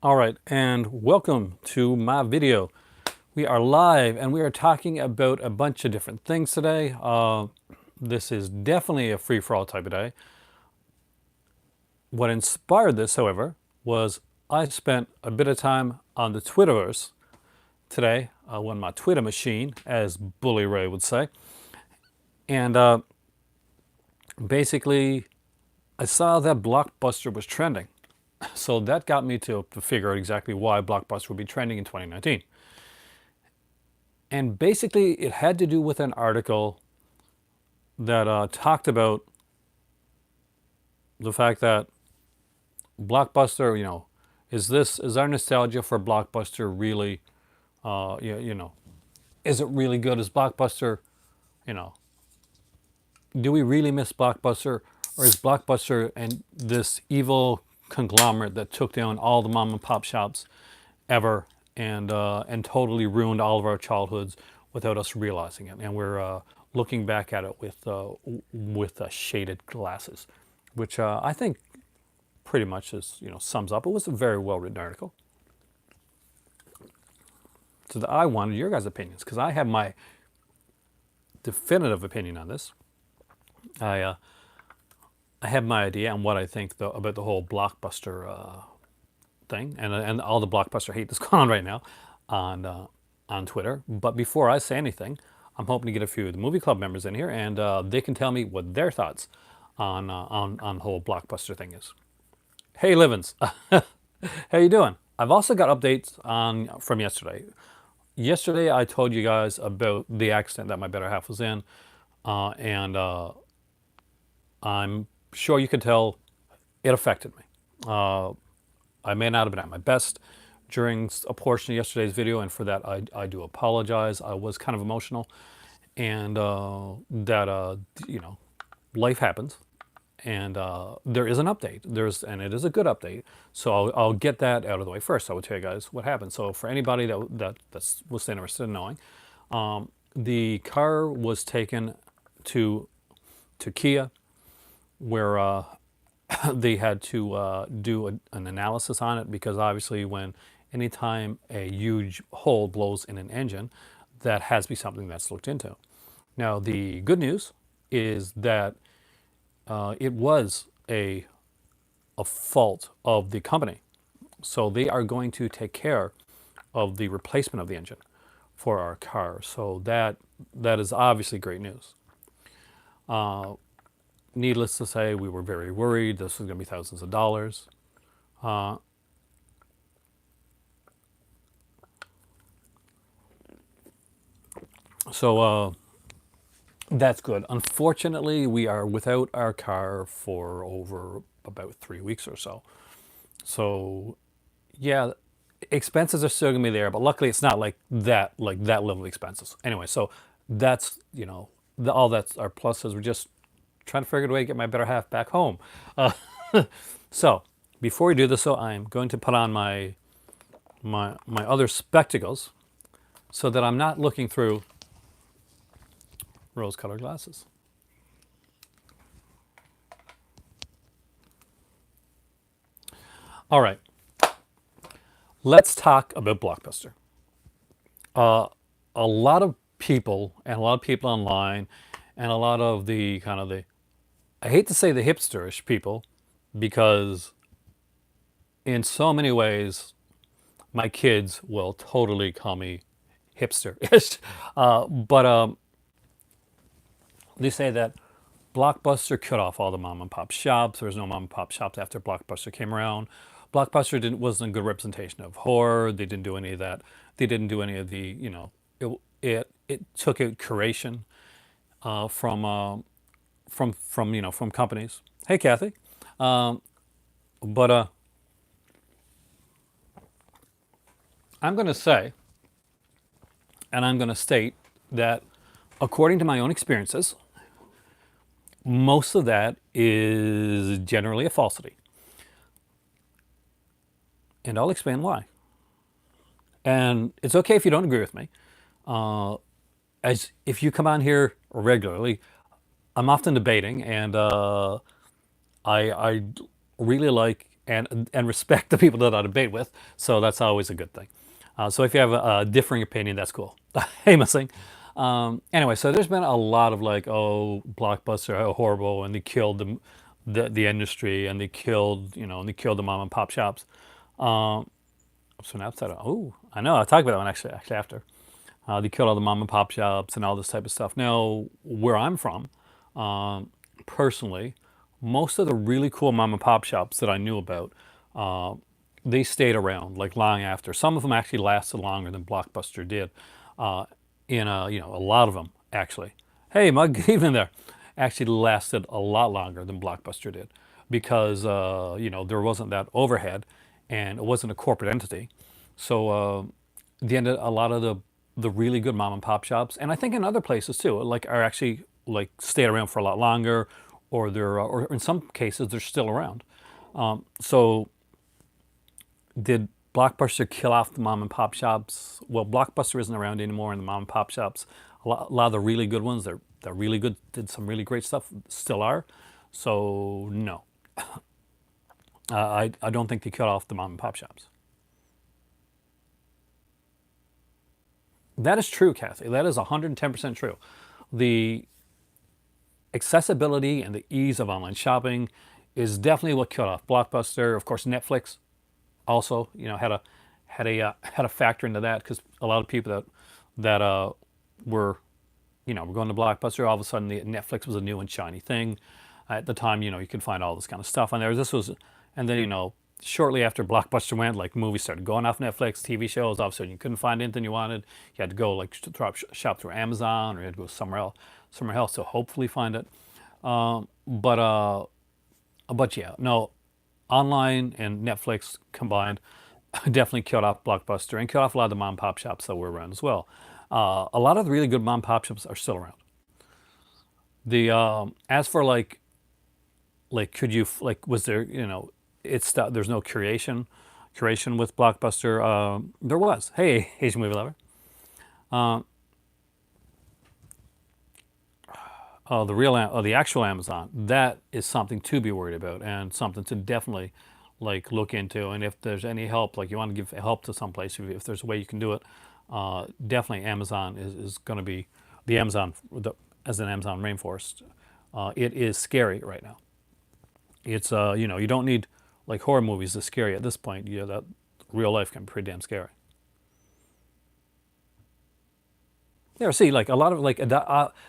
All right, and welcome to my video. We are live and we are talking about a bunch of different things today. This is definitely a free-for-all type of day. What inspired this, however, was I spent a bit of time on the Twitterverse today, on my Twitter machine, as Bully Ray would say. And basically, I saw that Blockbuster was trending. So that got me to figure out exactly why Blockbuster would be trending in 2019. And basically, it had to do with an article that talked about the fact that Blockbuster, is our nostalgia for Blockbuster really, is it really good? Is Blockbuster, you know, do we really miss Blockbuster, or is Blockbuster and this evil conglomerate that took down all the mom and pop shops ever and totally ruined all of our childhoods without us realizing it, and we're looking back at it with shaded glasses, which I think pretty much is sums up. It was a very well written article. So I wanted your guys' opinions because I have my definitive opinion on this. I have my idea on what I think about the whole Blockbuster thing and all the Blockbuster hate that's going on right now on Twitter. But before I say anything, I'm hoping to get a few of the movie club members in here, and they can tell me what their thoughts on the whole Blockbuster thing is. Hey, Livins, how you doing? I've also got updates on from yesterday. Yesterday, I told you guys about the accident that my better half was in, and I'm sure you could tell it affected me. I may not have been at my best during a portion of yesterday's video, and for that I do apologize. I was kind of emotional, and life happens, and there is an update. And it is a good update. So I'll get that out of the way first. I will tell you guys what happened. So for anybody that was interested in knowing, the car was taken to Kia, where they had to do an analysis on it, because obviously when anytime a huge hole blows in an engine, that has to be something that's looked into. Now the good news is that it was a fault of the company, so they are going to take care of the replacement of the engine for our car. So that is obviously great news. Needless to say, we were very worried. This was going to be thousands of dollars. So that's good. Unfortunately, we are without our car for over about 3 weeks or so. So yeah, expenses are still gonna be there, but luckily it's not like that level of expenses. Anyway, so that's all that's our pluses. We're just trying to figure out a way to get my better half back home. So before we do this, so I'm going to put on my other spectacles so that I'm not looking through rose-colored glasses. All right, let's talk about Blockbuster. A lot of people and a lot of people online and a lot of the kind of the, I hate to say the hipsterish people, because in so many ways my kids will totally call me hipster-ish. But they say that Blockbuster cut off all the mom and pop shops. There was no mom and pop shops after Blockbuster came around. Blockbuster wasn't a good representation of horror. They didn't do any of that. They didn't do any of the, it took a curation from companies. Hey, Kathy. But I'm going to say, and I'm going to state that according to my own experiences, most of that is generally a falsity. And I'll explain why. And it's okay if you don't agree with me. As if you come on here regularly, I'm often debating, and I really like and respect the people that I debate with. So that's always a good thing. So if you have a differing opinion, that's cool. Hey, missing. Anyway, so there's been a lot of like, oh, Blockbuster, how horrible, and they killed the industry, and they killed, and they killed the mom and pop shops. So now it's oh, I know. I'll talk about that one actually after. They killed all the mom and pop shops and all this type of stuff. Now, where I'm from, personally, most of the really cool mom and pop shops that I knew about, uh, they stayed around like long after. Some of them actually lasted longer than Blockbuster did. Uh, a lot of them actually. Hey, Mug, good evening there. Actually lasted a lot longer than Blockbuster did because there wasn't that overhead, and it wasn't a corporate entity. So the end of a lot of the really good mom and pop shops, and I think in other places too, like are actually like stayed around for a lot longer, or or in some cases they're still around. So did Blockbuster kill off the mom and pop shops? Well, Blockbuster isn't around anymore, and the mom and pop shops, a lot of the really good ones, they're really good, did some really great stuff, still are. So no, I don't think they cut off the mom and pop shops. That is true, Kathy. That is 110% true. The accessibility and the ease of online shopping is definitely what cut off Blockbuster. Of course, Netflix also, had a factor into that because a lot of people that were, were going to Blockbuster. All of a sudden, the Netflix was a new and shiny thing. At the time, you could find all this kind of stuff on there. This was, and then shortly after Blockbuster went, like movies started going off Netflix, TV shows. All of a sudden, you couldn't find anything you wanted. You had to go like shop through Amazon, or you had to go somewhere else to hopefully find it. But yeah, no, online and Netflix combined definitely killed off Blockbuster and killed off a lot of the mom and pop shops that were around as well. A lot of the really good mom and pop shops are still around. The as for like could you like was there there's no curation with Blockbuster. There was. Hey, Asian movie lover. The actual Amazon, that is something to be worried about and something to definitely like look into. And if there's any help, like you want to give help to some place, if there's a way you can do it, definitely Amazon is going to be the Amazon as an Amazon rainforest. It is scary right now. It's you don't need like horror movies to scare you at this point. That real life can be pretty damn scary. Yeah, see, like a lot of like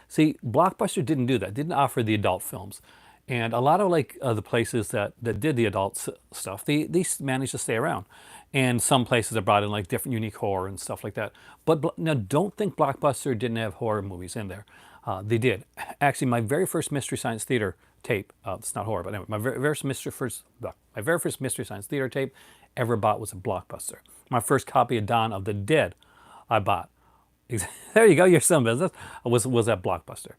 see, Blockbuster didn't do that. Didn't offer the adult films, and a lot of like the places that did the adult stuff, they managed to stay around, and some places that brought in like different unique horror and stuff like that. But now, don't think Blockbuster didn't have horror movies in there. They did. Actually, my very first Mystery Science Theater tape. It's not horror, but anyway, my very first Mystery Science Theater tape ever bought was a Blockbuster. My first copy of Dawn of the Dead, I bought. There you go. You're some business. Was at Blockbuster.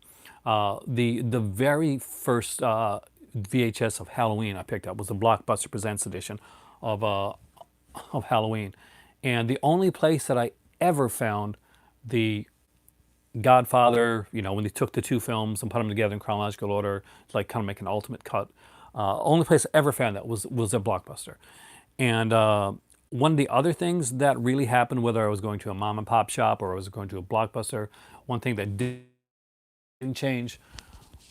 The very first VHS of Halloween I picked up was the Blockbuster Presents edition of Halloween, and the only place that I ever found the Godfather, when they took the two films and put them together in chronological order, to like kind of make an ultimate cut. Only place I ever found that was a Blockbuster. And one of the other things that really happened, whether I was going to a mom and pop shop or I was going to a Blockbuster, one thing that didn't change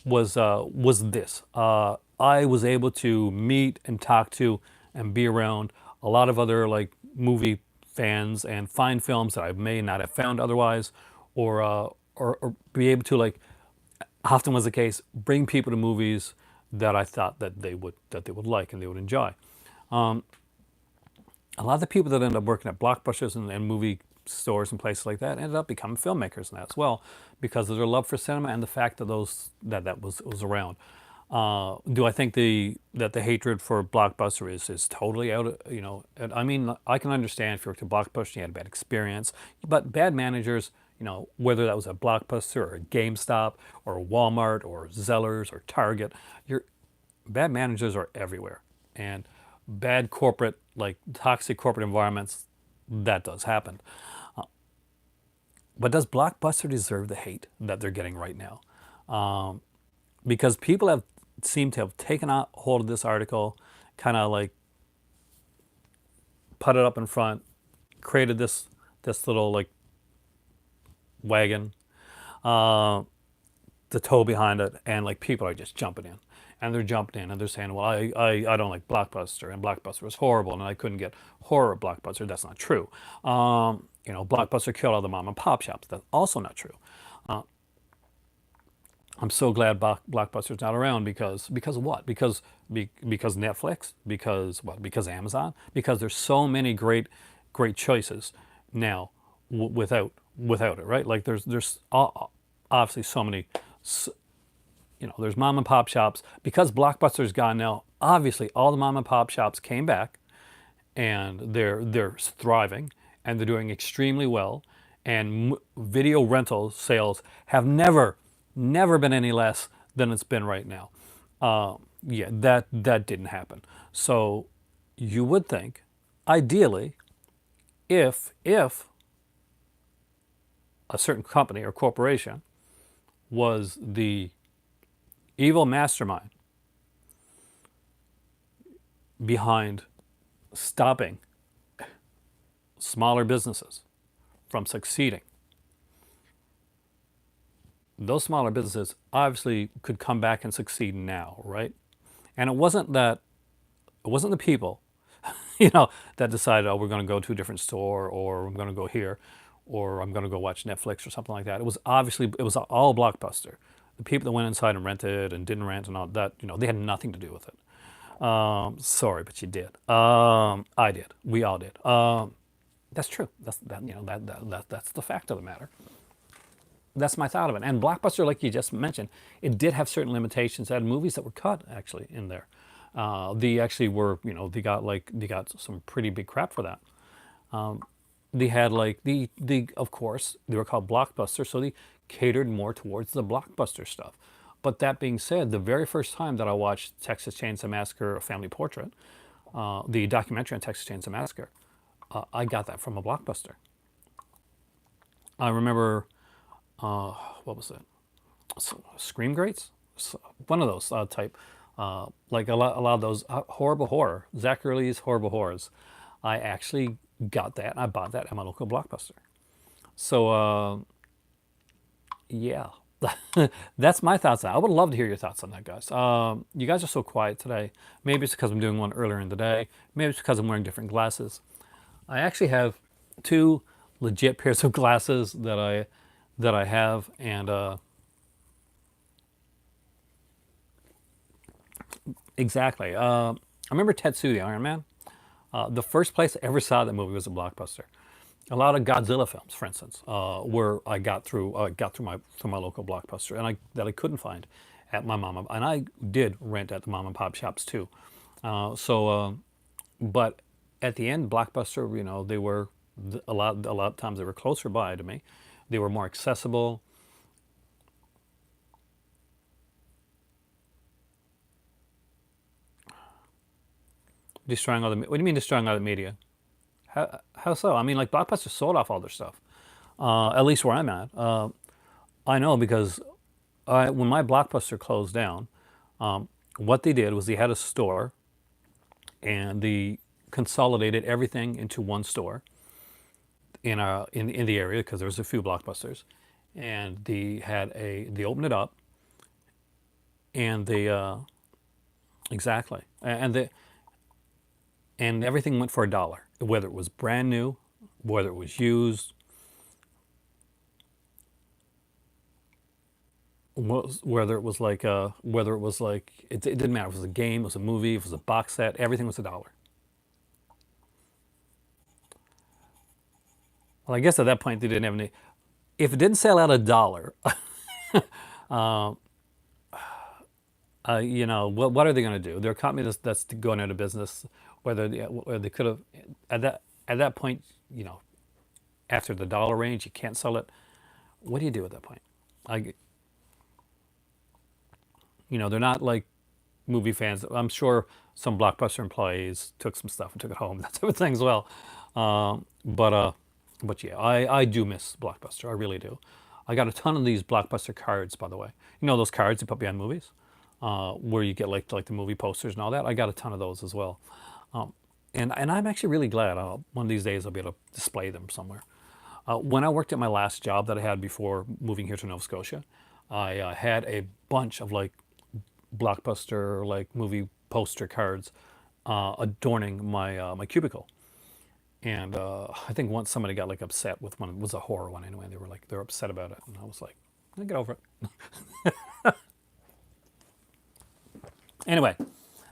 was this. I was able to meet and talk to and be around a lot of other like movie fans and find films that I may not have found otherwise, or be able to like, often was the case, bring people to movies that I thought that they would like and they would enjoy. A lot of the people that ended up working at Blockbusters and movie stores and places like that ended up becoming filmmakers and that as well, because of their love for cinema and the fact that that was around. Do I think that the hatred for Blockbuster is totally out? And I mean, I can understand if you worked at Blockbuster, you had a bad experience, but bad managers, whether that was a Blockbuster or a GameStop or a Walmart or Zellers or Target, your bad managers are everywhere, and bad corporate, like toxic corporate environments, that does happen. But does Blockbuster deserve the hate that they're getting right now? Because people seem to have taken a hold of this article, kind of like put it up in front, created this little like wagon, uh, the tow behind it, and like people are just jumping in. And they're jumping in and they're saying, well, I don't like Blockbuster, and Blockbuster was horrible, and I couldn't get horror at Blockbuster. That's not true. Blockbuster killed all the mom and pop shops. That's also not true. I'm so glad Blockbuster's not around because of what? Because Netflix, because what? Because Amazon, because there's so many great choices now without it, right? Like there's obviously so many, there's mom and pop shops because Blockbuster's gone now. Obviously, all the mom and pop shops came back, and they're thriving, and they're doing extremely well, and video rental sales have never been any less than it's been right now. Yeah, that didn't happen. So you would think, ideally, if a certain company or corporation was the evil mastermind behind stopping smaller businesses from succeeding, those smaller businesses obviously could come back and succeed now, right? And it wasn't the people, that decided, oh, we're going to go to a different store, or I'm going to go here, or I'm going to go watch Netflix or something like that. It was all Blockbuster. The people that went inside and rented and didn't rent and all that, they had nothing to do with it. Sorry, but you did. I did. We all did. That's true. That's the fact of the matter. That's my thought of it. And Blockbuster, like you just mentioned, it did have certain limitations. It had movies that were cut actually in there. They actually were, they got some pretty big crap for that. They had like of course they were called Blockbuster, so they catered more towards the Blockbuster stuff. But that being said, the very first time that I watched Texas Chainsaw Massacre: A Family Portrait, the documentary on Texas Chainsaw Massacre, I got that from a Blockbuster. I remember, what was it? Scream Grates, one of those type, like a lot of those horrible horror, Zachary Lee's horrible horrors. I actually got that. And I bought that at my local Blockbuster. So yeah, that's my thoughts. I would love to hear your thoughts on that, guys. You guys are so quiet today. Maybe it's because I'm doing one earlier in the day. Maybe it's because I'm wearing different glasses. I actually have two legit pairs of glasses that I have, and exactly. I remember Tetsu the Iron Man. The first place I ever saw that movie was a Blockbuster. A lot of Godzilla films, for instance, where I got through my local Blockbuster, and I couldn't find at my mom and I did rent at the mom and pop shops too. But at the end, Blockbuster, they were a lot of times they were closer by to me. They were more accessible. Destroying all the. What do you mean destroying all the media? How so? I mean, like Blockbuster sold off all their stuff. At least where I'm at. I know because when my Blockbuster closed down, what they did was they had a store, and they consolidated everything into one store in the area because there was a few Blockbusters, and they opened it up, and they exactly, and everything went for $1, whether it was brand new, whether it was used, whether it was like it didn't matter. If it was a game, it was a movie, if it was a box set, everything was $1. Well, I guess at that point they didn't have any. If it didn't sell at $1, what are they going to do? They're a company that's going out of business. Whether they could have at that point, after the dollar range, you can't sell it. What do you do at that point? I, they're not like movie fans. I'm sure some Blockbuster employees took some stuff and took it home. That type of thing as well. But yeah, I do miss Blockbuster. I really do. I got a ton of these Blockbuster cards, by the way. Those cards you put behind movies, where you get like the movie posters and all that. I got a ton of those as well. and I'm actually really glad. One of these days I'll be able to display them somewhere. When I worked at my last job that I had before moving here to Nova Scotia, I had a bunch of like Blockbuster like movie poster cards adorning my cubicle. And I think once somebody got like upset with one. It was a horror one anyway. They're upset about it, and I was like, get over it. Anyway,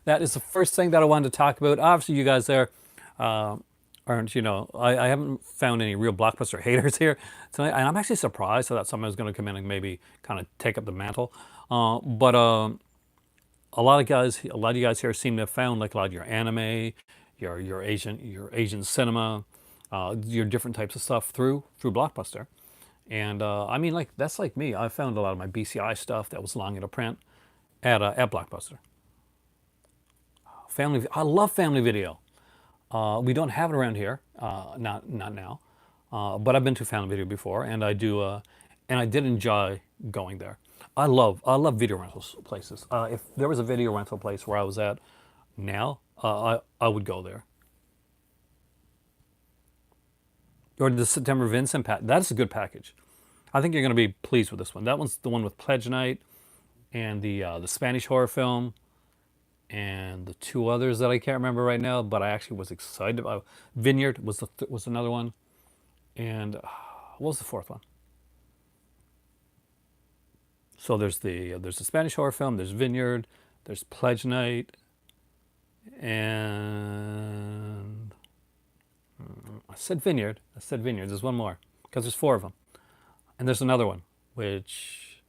that is the first thing that I wanted to talk about. Obviously, you guys there aren't, I haven't found any real Blockbuster haters here tonight. And I'm actually surprised that someone was going to come in and maybe kind of take up the mantle. But a lot of you guys here seem to have found like a lot of your anime, your Asian cinema, your different types of stuff through Blockbuster. And I mean, like that's like me. I found a lot of my BCI stuff that was long into print at Blockbuster. I love Family Video. We don't have it around here, not now, but I've been to Family Video before, and I did enjoy going there. I love video rental places. If there was a video rental place where I was at now, I would go there. Or the September Vincent pack. That's a good package. I think you're going to be pleased with this one. That one's the one with Pledge Night and the Spanish horror film and the two others that I can't remember right now, but I actually was excited about. Vineyard was another one, and what was the fourth one? So there's the Spanish horror film, there's Vineyard, there's Pledge Night, and I said Vineyard. I said Vineyard. There's one more because there's four of them, and there's another one which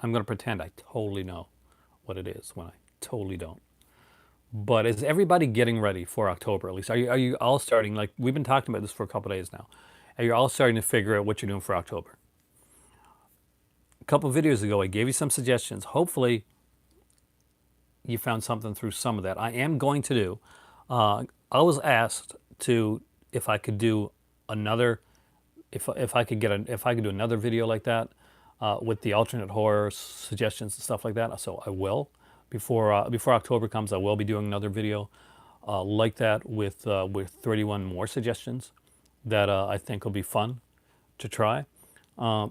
I'm going to pretend I totally know what it is when I totally don't. But is everybody getting ready for October at least? Are you all starting, like we've been talking about this for a couple of days now? Are you all starting to figure out what you're doing for October? A couple of videos ago I gave you some suggestions. Hopefully you found something through some of that. I am going to do. I was asked to if I could do another if I could do another video like that with the alternate horror suggestions and stuff like that. So I will before October comes. I will be doing another video like that with 31 more suggestions that I think will be fun to try. I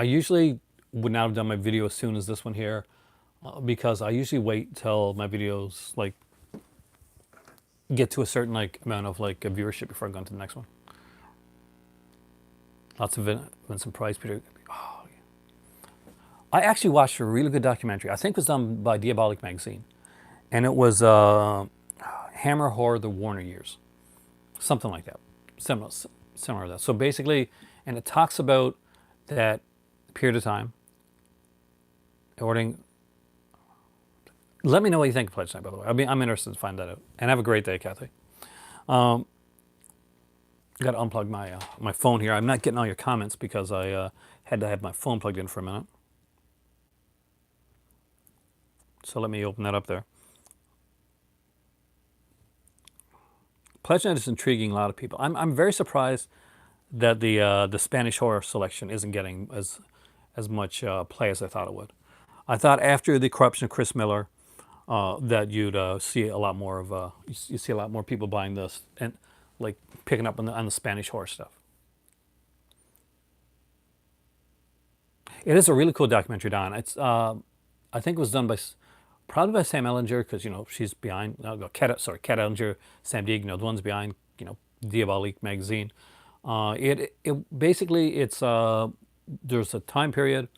usually would not have done my video as soon as this one here because I usually wait till my videos like get to a certain like amount of like viewership before I go on to the next one. Lots of Vincent Price, Peter. Oh, yeah. I actually watched a really good documentary. I think it was done by Diabolic Magazine, and it was Hammer Horror: The Warner Years, something like that, similar to that. So basically, and it talks about that period of time. Ordering. Let me know what you think of Pledge Night, by the way. I'm interested to find that out. And have a great day, Kathy. Got to unplug my phone here. I'm not getting all your comments because I had to have my phone plugged in for a minute. So let me open that up there. Pledge Night is intriguing a lot of people. I'm very surprised that the Spanish horror selection isn't getting as much play as I thought it would. I thought after the corruption of Chris Miller that you'd see a lot more of you see a lot more people buying this and like picking up on the Spanish horror stuff. It is a really cool documentary, Don. It's I think it was done probably by Sam Ellinger because she's behind. Kat Ellinger, Sam Deeg, the ones behind Diabolique magazine. It basically it's there's a time period.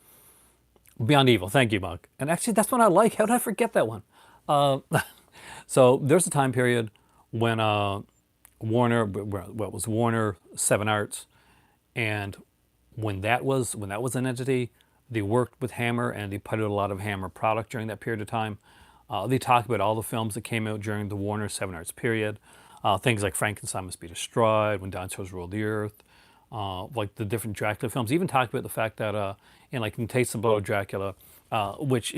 Beyond Evil, thank you, Mark. And actually, that's one I like. How did I forget that one? So there's a time period when Warner, what was Warner, Seven Arts, and when that was an entity, they worked with Hammer and they put out a lot of Hammer product during that period of time. They talk about all the films that came out during the Warner Seven Arts period, things like Frankenstein Must Be Destroyed, When Dinosaurs Ruled the Earth, like the different Dracula films. Even talk about the fact that in Taste the Blood of Dracula, which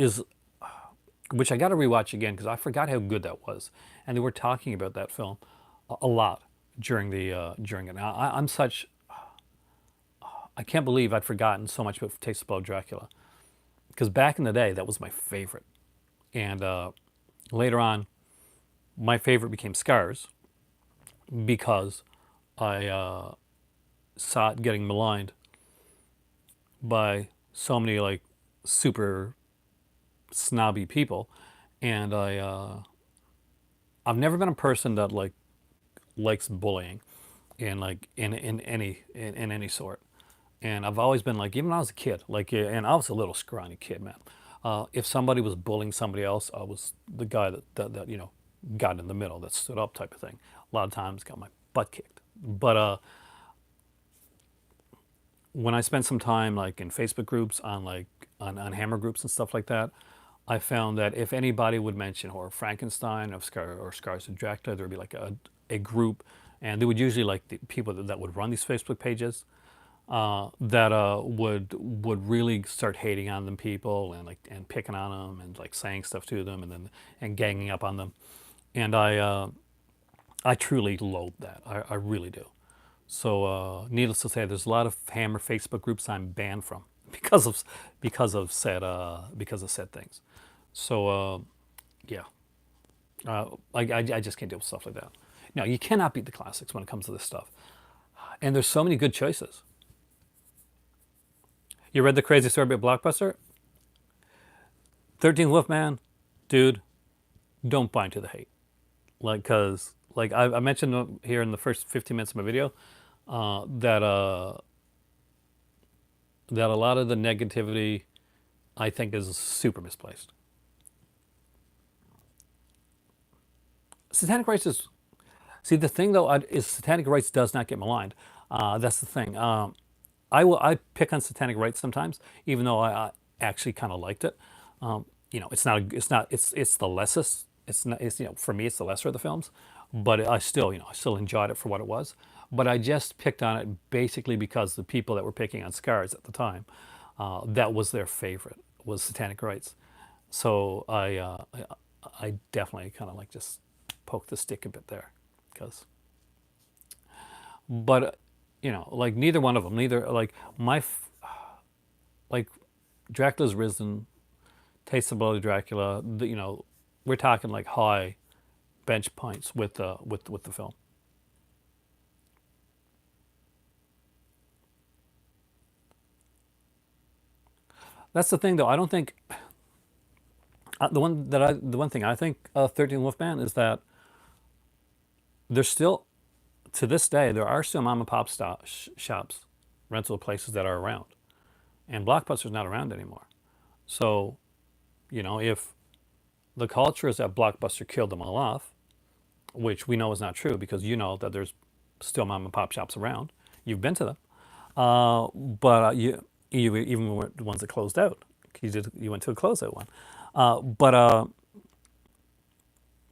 I got to rewatch again because I forgot how good that was, and they were talking about that film a lot during it. Now I can't believe I'd forgotten so much about Taste the Blood of Dracula because back in the day that was my favorite, and later on My favorite became Scars because I saw it getting maligned by so many like super snobby people, and I've never been a person that like likes bullying in like in any sort. And I've always been like, even when I was a kid, like, and I was a little scrawny kid, man. If somebody was bullying somebody else, I was the guy that got in the middle, that stood up, type of thing. A lot of times, got my butt kicked. But when I spent some time like in Facebook groups, on like on Hammer groups and stuff like that, I found that if anybody would mention or Frankenstein or Scars of Dracula, there would be like a group, and they would usually like the people that would run these Facebook pages that would really start hating on them people, and like and picking on them and like saying stuff to them, and then and ganging up on them, and I truly loathe that. I really do. So needless to say, there's a lot of Hammer Facebook groups I'm banned from because of said things. So yeah, I just can't deal with stuff like that. Now you cannot beat the classics when it comes to this stuff, and there's so many good choices. You read the crazy story about Blockbuster? 13th Wolfman, dude, don't buy into the hate. Like, cause like I mentioned here in the first 15 minutes of my video, that that a lot of the negativity I think is super misplaced. Satanic rights is, see, the thing though is satanic rights does not get maligned. That's the thing. I pick on satanic rites sometimes, even though I actually kind of liked it. It's not it's the lessest. It's not it's for me it's the lesser of the films, but I still I still enjoyed it for what it was. But I just picked on it basically because the people that were picking on Scars at the time, that was their favorite, was satanic rites. So I definitely kind of like just poke the stick a bit there, because but like neither one of them, neither like like Dracula's Risen, Taste of Bloody Dracula. We're talking like high bench points with the film. That's the thing, though. I don't think the one thing I think 13 Wolfman is that there's still, to this day, there are still mom and pop shops, rental places that are around, and Blockbuster's not around anymore. So if the culture is that Blockbuster killed them all off, which we know is not true, because you know that there's still mom and pop shops around. You've been to them, but you even went the ones that closed out. You went to a closed out one, but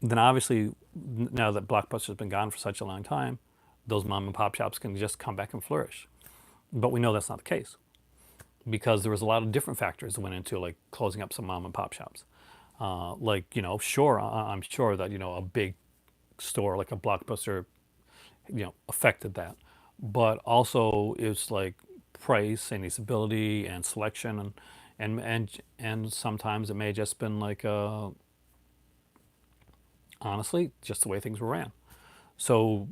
then obviously now that Blockbuster's been gone for such a long time, those mom and pop shops can just come back and flourish. But we know that's not the case, because there was a lot of different factors that went into like closing up some mom and pop shops. Like sure, I'm sure that a big store like a Blockbuster, affected that, but also it's like price and usability and selection, and sometimes it may have just been like honestly just the way things were ran. So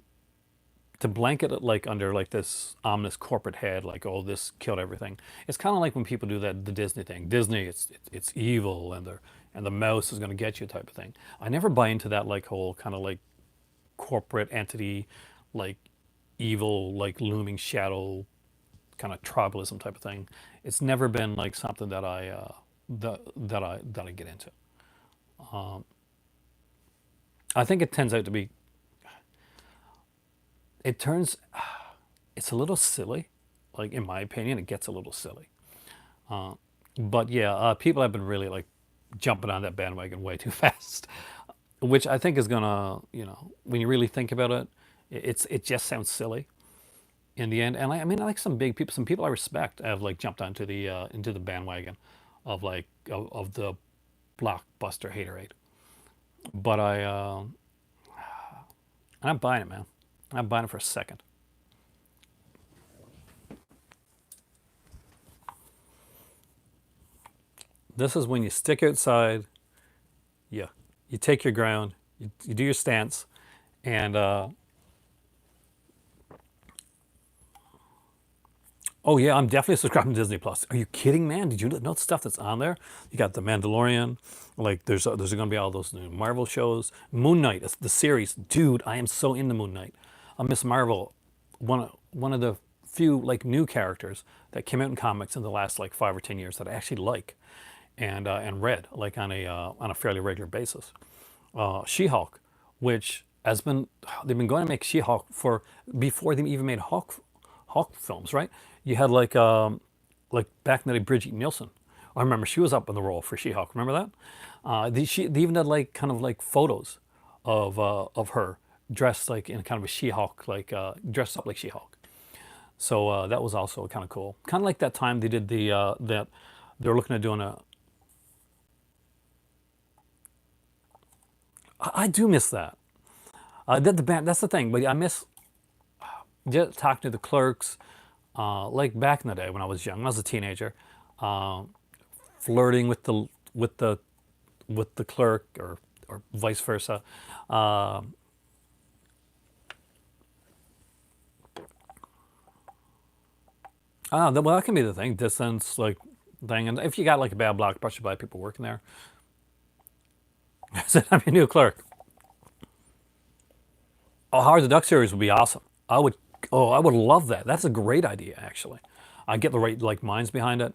to blanket it like under like this ominous corporate head, like, oh, this killed everything. It's kind of like when people do that, the Disney thing. Disney, it's evil, and the mouse is going to get you, type of thing. I never buy into that like whole kind of like corporate entity, like evil, like looming shadow, kind of tribalism type of thing. It's never been like something that I get into. I think it tends out to be, it turns, it's a little silly. Like in my opinion, it gets a little silly. But yeah, people have been really like jumping on that bandwagon way too fast, which I think is gonna, when you really think about it, it just sounds silly in the end. And I mean, I like some people I respect have like jumped onto the into the bandwagon of like of the Blockbuster haterade. But I'm not buying it, man. I'm not buying it for a second. This is when you stick outside, yeah, you take your ground, You do your stance, and oh yeah, I'm definitely subscribing to Disney Plus. Are you kidding, man? Did you know the stuff that's on there? You got The Mandalorian. Like there's going to be all those new Marvel shows. Moon Knight, the series, dude. I am so into Moon Knight. Miss Marvel, one of the few like new characters that came out in comics in the last like 5 or 10 years that I actually like, and read like on a fairly regular basis. She-Hulk, which has been they've been going to make She-Hulk for before they even made Hulk films, right? You had like back in the day, Bridget Nielsen. I remember she was up in the role for She-Hulk. Remember that? They even had like kind of like photos of her dressed like in kind of a She-Hulk, like dressed up like She-Hulk. So that was also kind of cool. Kind of like that time they did that they were looking at doing a. I do miss that. That the band. That's the thing. But I miss just talking to the clerks. Like back in the day when I was young, when I was a teenager, flirting with the with the clerk or vice versa. Uh, well, that can be the thing, distance, like thing. And if you got like a bad Blockbuster by people working there, said I'm your new clerk. Oh, Howard the Duck series would be awesome. I would. Oh, I would love that. That's a great idea, actually. I get the right like minds behind it.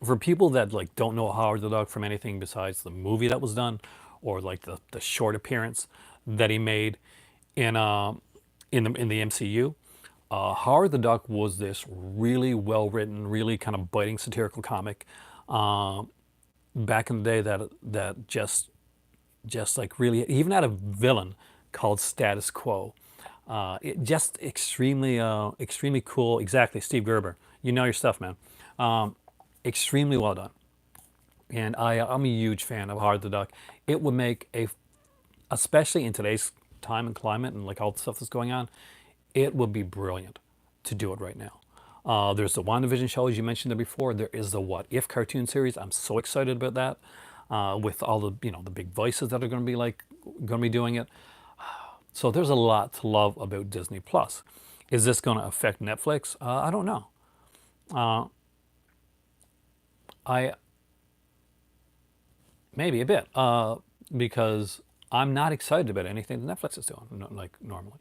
For people that like don't know Howard the Duck from anything besides the movie that was done, or like the short appearance that he made in in the MCU, Howard the Duck was this really well written, really kind of biting satirical comic back in the day that just like really even had a villain called Status Quo. It just extremely cool. Exactly, Steve Gerber. You know your stuff, man. Extremely well done. And I'm a huge fan of Hard the Duck. It would make especially in today's time and climate and like all the stuff that's going on, it would be brilliant to do it right now. There's the WandaVision show, as you mentioned there before. There is the What If cartoon series. I'm so excited about that. With all the the big voices that are going to be doing it. So there's a lot to love about Disney Plus. Is this going to affect Netflix? I don't know. Uh, I maybe a bit because I'm not excited about anything that Netflix is doing like normally.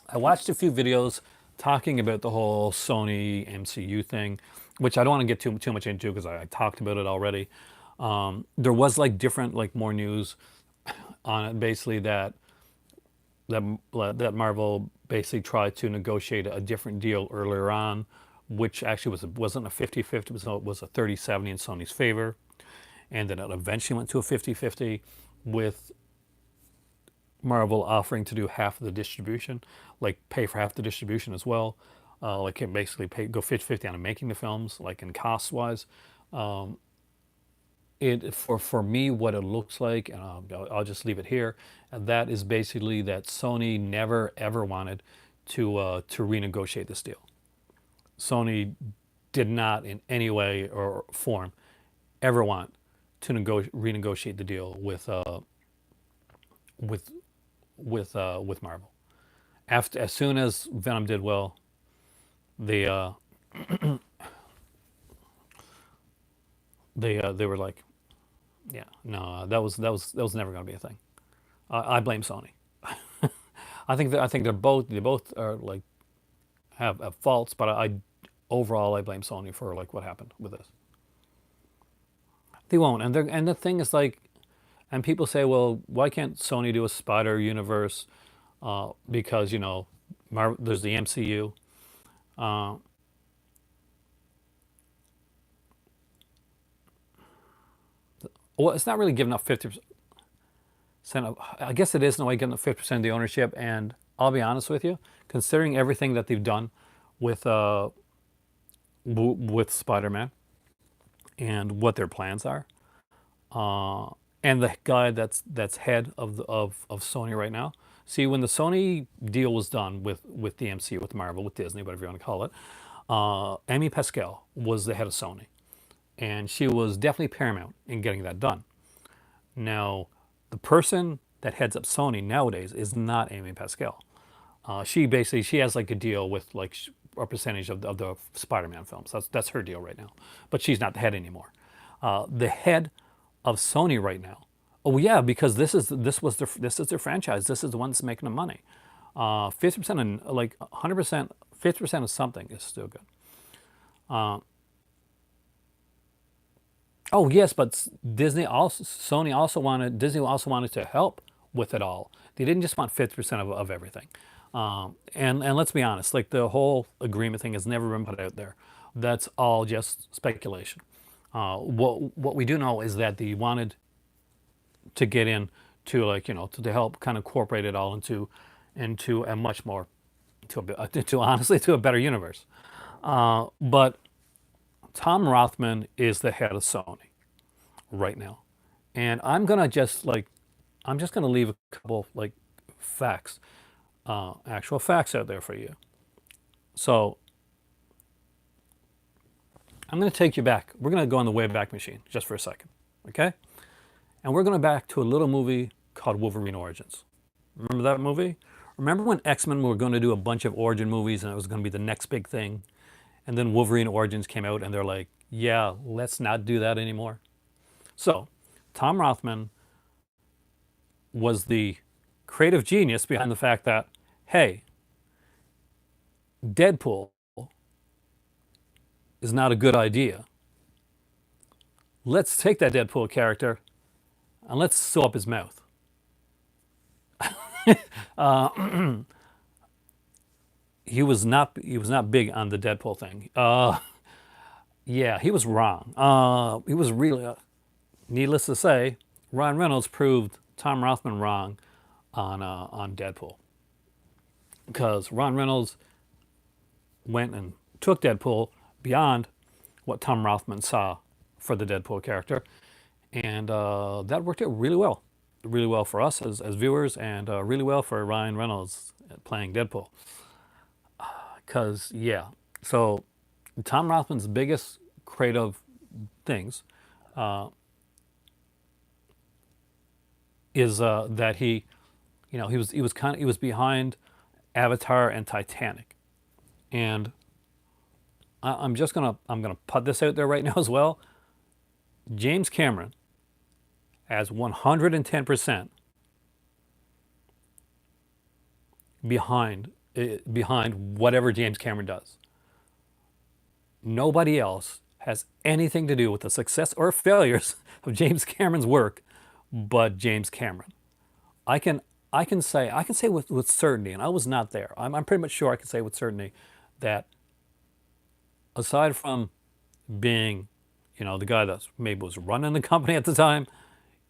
I watched a few videos talking about the whole Sony MCU thing, which I don't want to get too much into because I talked about it already. There was like different like more news on it, basically that that Marvel basically tried to negotiate a different deal earlier on, which actually wasn't a 50-50, so it was a 30-70 in Sony's favor, and then it eventually went to a 50-50 with Marvel offering to do half of the distribution, like pay for half the distribution as well. Like it basically go 50-50 on making the films, like in cost wise. It for me what it looks like, and I'll just leave it here. And that is basically that Sony never ever wanted to renegotiate this deal. Sony did not in any way or form ever want to renegotiate the deal with with Marvel. After as soon as Venom did well, they they were like, yeah, no, that was never going to be a thing. I blame Sony. I think they both are like have faults, but overall I blame Sony for like what happened with this. They won't, and the thing is like, and people say, well, why can't Sony do a Spider Universe? Because there's the MCU. Uh, well, it's not really giving up 50%. I guess it is in a way giving up 50% of the ownership. And I'll be honest with you, considering everything that they've done with with Spider-Man and what their plans are, uh, and the guy that's head of Sony right now. See, when the Sony deal was done with the MCU, with Marvel, with Disney, whatever you want to call it, Amy Pascal was the head of Sony, and she was definitely paramount in getting that done. Now, the person that heads up Sony nowadays is not Amy Pascal. She basically she has like a deal with like a percentage of the Spider-Man films. That's her deal right now, but she's not the head anymore. The head of Sony right now. Oh yeah, because this is their franchise. This is the one that's making the money. 50% and like 100%, 50% of something is still good. Oh yes, but Disney also wanted to help with it all. They didn't just want 50% of everything. And let's be honest, like the whole agreement thing has never been put out there. That's all just speculation. What we do know is that they wanted to get in to like to help kind of incorporate it all into a much more to honestly to a better universe. But Tom Rothman is the head of Sony right now, and I'm just gonna leave a couple like facts, actual facts out there for you. So I'm gonna take you back. We're gonna go on the Wayback Machine just for a second, okay? And we're going back to a little movie called Wolverine Origins. Remember that movie? Remember when X-Men were going to do a bunch of origin movies and it was going to be the next big thing? And then Wolverine Origins came out and they're like, yeah, let's not do that anymore. So, Tom Rothman was the creative genius behind the fact that, hey, Deadpool is not a good idea. Let's take that Deadpool character and let's sew up his mouth. He was not big on the Deadpool thing. Yeah, he was wrong. He was really, needless to say, Ryan Reynolds proved Tom Rothman wrong on Deadpool because Ron Reynolds went and took Deadpool beyond what Tom Rothman saw for the Deadpool character, and that worked out really well for us as viewers, and really well for Ryan Reynolds playing Deadpool. Because yeah, so Tom Rothman's biggest creative things is that he was behind Avatar and Titanic, and I'm gonna put this out there right now as well. James Cameron as 110% behind whatever James Cameron does. Nobody else has anything to do with the success or failures of James Cameron's work but James Cameron. I can I can say with certainty, and I was not there. I'm pretty much sure I can say with certainty that aside from being, the guy that maybe was running the company at the time,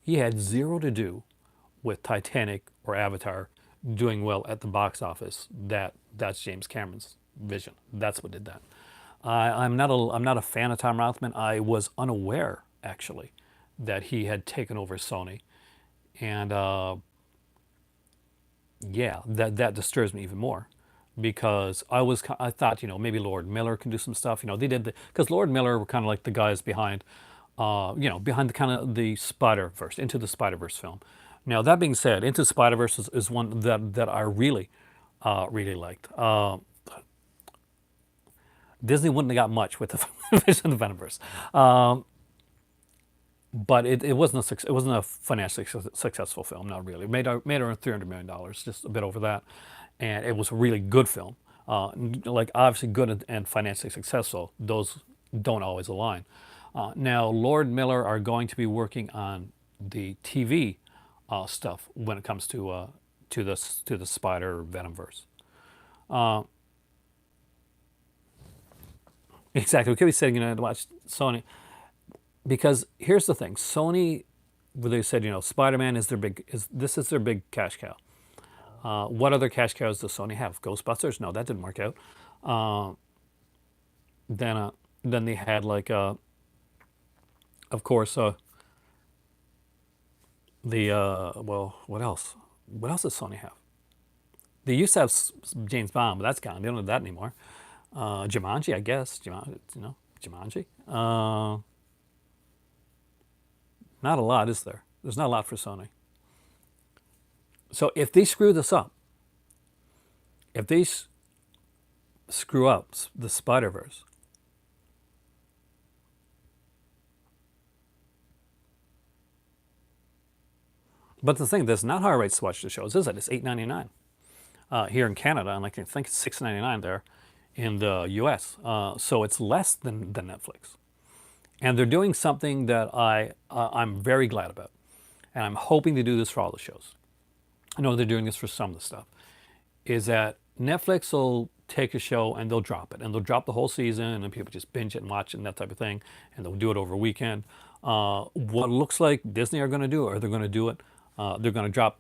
he had zero to do with Titanic or Avatar doing well at the box office. That's James Cameron's vision. That's what did that. I'm not a fan of Tom Rothman. I was unaware actually that he had taken over Sony, and yeah, that disturbs me even more because I thought maybe Lord Miller can do some stuff. They did because Lord Miller were kind of like the guys behind behind the kind of the Spider Verse, Into the Spider Verse film. Now that being said, Into the Spider Verse is one that I really liked. Disney wouldn't have got much with the Vision of the Venomverse, but it wasn't it wasn't a financially successful film. Not really. It made around $300 million, just a bit over that, and it was a really good film. Like obviously good and financially successful. Those don't always align. Now Lord Miller are going to be working on the TV stuff when it comes to the Spider Venomverse. Exactly. We could be sitting to watch Sony because here's the thing: Sony, where they said Spider-Man is their big cash cow. What other cash cows does Sony have? Ghostbusters? No, that didn't work out. Uh, then they had like of course the well, what else? What else does Sony have? They used to have James Bond, but that's gone. They don't have that anymore. Jumanji, I guess. Jumanji. Not a lot, is there? There's not a lot for Sony. So if they screw this up, if they screw up the Spider Verse, but the thing, there's not higher rates to watch the shows, is it? It's $8.99 here in Canada, and I think it's $6.99 there in the U.S. So it's less than Netflix, and they're doing something that I'm very glad about, and I'm hoping to do this for all the shows. I know they're doing this for some of the stuff. Is that Netflix will take a show and they'll drop it, and they'll drop the whole season, and then people just binge it and watch it and that type of thing, and they'll do it over a weekend. What it looks like Disney are going to do, or they're going to do it, they're going to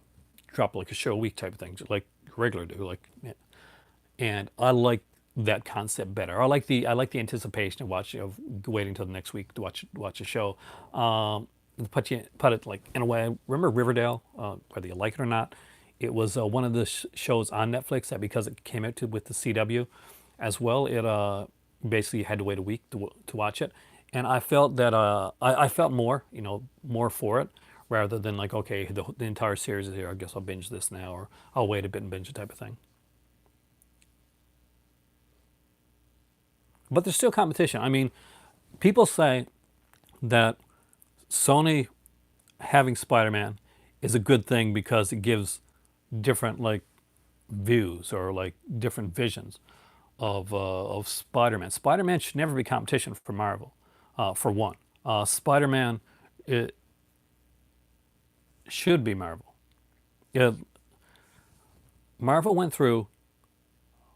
drop like a show a week type of thing, just like regular do, like. And I like that concept better. I like the anticipation of watching, of waiting till the next week to watch a show. Put it like in a way. Remember Riverdale, whether you like it or not. It was one of the shows on Netflix that, because it came out with the CW as well, it basically you had to wait a week to watch it. And I felt that I felt more for it, rather than like, okay, the entire series is here, I guess I'll binge this now, or I'll wait a bit and binge it type of thing. But there's still competition. I mean, people say that Sony having Spider-Man is a good thing because it gives different like views, or like different visions of Spider-Man. Spider-Man should never be competition for Marvel. For one, Spider-Man, it should be Marvel. Yeah, Marvel went through.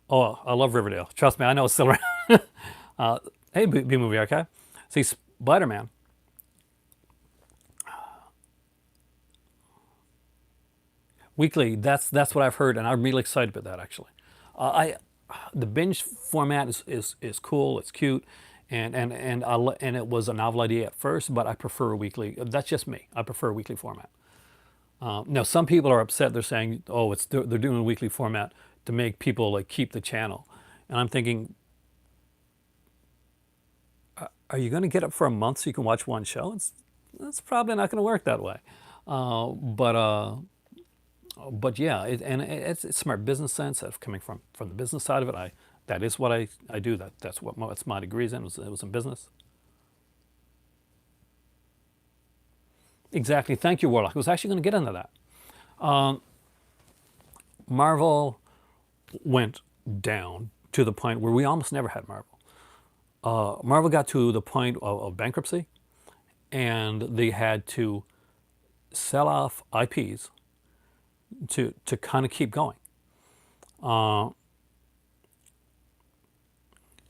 Oh, I love Riverdale. Trust me, I know it's still around. Hey, B movie, okay? See, Spider-Man. Weekly. That's what I've heard, and I'm really excited about that actually. I The binge format is cool. It's cute, and it was a novel idea at first, but I prefer a weekly. That's just me. I prefer a weekly format. Now some people are upset. They're saying, oh, they're doing a weekly format to make people like keep the channel, and I'm thinking, are you going to get up for a month so you can watch one show? It's probably not going to work that way. But but yeah, it's smart business sense of coming from the business side of it. That is what I do. That's my degrees in. It was in business. Exactly. Thank you, Warlock. I was actually going to get into that. Marvel went down to the point where we almost never had Marvel. Marvel got to the point of bankruptcy, and they had to sell off IPs to kind of keep going. Uh,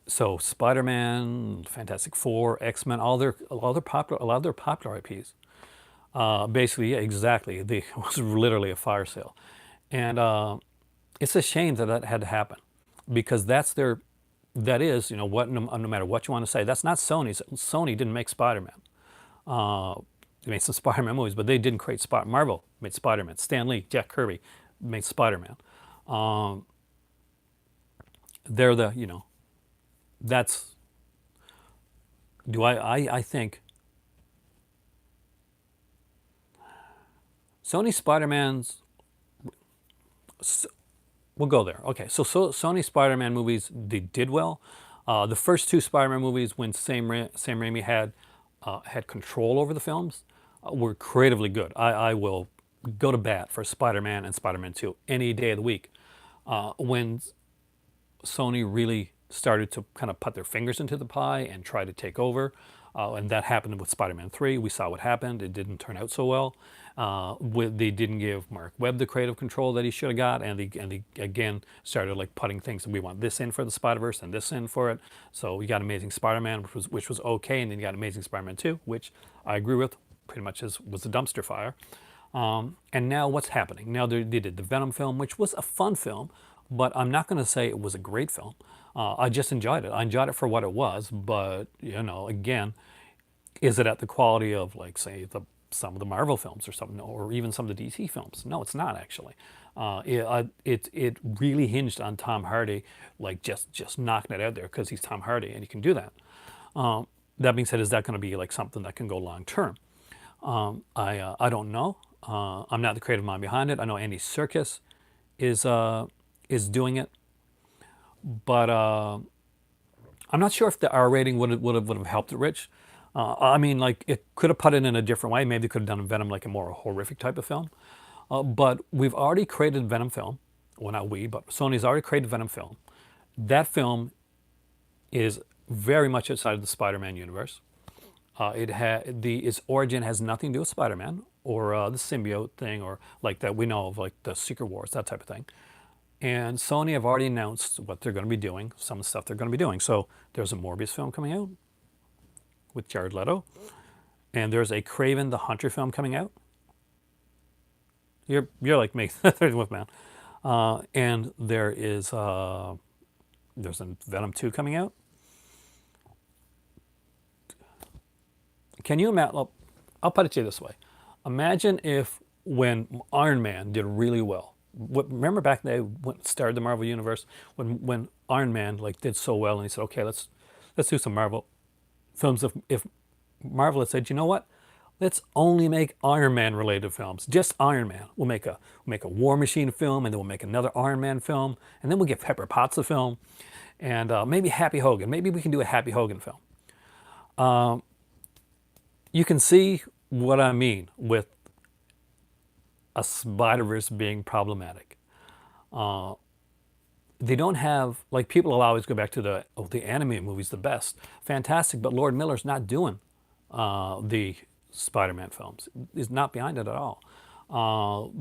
so Spider-Man, Fantastic Four, X-Men, a lot of their popular IPs. Basically, yeah, exactly. It was literally a fire sale, and it's a shame that had to happen, because that is, what, no matter what you want to say, that's not Sony's. Sony didn't make Spider-Man. They made some Spider-Man movies, but they didn't create Spider. Marvel made Spider-Man. Stan Lee, Jack Kirby made Spider-Man. Um, they're that's, do I think Sony Spider-Man's, we'll go there. Okay, so Sony Spider-Man movies, they did well. The first two Spider-Man movies, when Sam Raimi had control over the films, were creatively good. I will go to bat for Spider-Man and Spider-Man 2 any day of the week. When Sony really started to kind of put their fingers into the pie and try to take over, and that happened with Spider-Man 3. We saw what happened. It didn't turn out so well. They didn't give Mark Webb the creative control that he should have got, and they again started like putting things. We want this in for the Spider-Verse and this in for it. So we got Amazing Spider-Man, which was okay, and then you got Amazing Spider-Man 2, which I agree with, pretty much was a dumpster fire. And now what's happening? Now they did the Venom film, which was a fun film, but I'm not going to say it was a great film. I just enjoyed it. I enjoyed it for what it was, but again, is it at the quality of, like, say, the some of the Marvel films or something, or even some of the DC films. No, it's not actually. It really hinged on Tom Hardy, like just knocking it out there because he's Tom Hardy and he can do that. That being said, is that going to be like something that can go long term? I don't know. I'm not the creative mind behind it. I know Andy Serkis is doing it, but I'm not sure if the R rating would have helped it, Rich. I mean, like it could have put it in a different way. Maybe they could have done Venom like a more horrific type of film. But we've already created Venom film. Well, not we, but Sony's already created Venom film. That film is very much outside of the Spider-Man universe. Its origin has nothing to do with Spider-Man or the symbiote thing or like that we know of, like the Secret Wars, that type of thing. And Sony have already announced what they're going to be doing, some of the stuff they're going to be doing. So there's a Morbius film coming out with Jared Leto, and there's a Kraven the Hunter film coming out. You're like me, with man. And there's a Venom 2 coming out. Can you imagine? Well, I'll put it to you this way: imagine if when Iron Man did really well. Remember back then when it started the Marvel universe, when Iron Man like did so well, and he said, "Okay, let's do some Marvel films." If Marvel had said, "You know what? Let's only make Iron Man related films. Just Iron Man. We'll make a War Machine film, and then we'll make another Iron Man film, and then we'll get Pepper Potts a film, and maybe Happy Hogan. Maybe we can do a Happy Hogan film." You can see what I mean with a Spider-Verse being problematic. They don't have, like, people will always go back to the animated movie's the best. Fantastic, but Lord Miller's not doing the Spider-Man films. He's not behind it at all.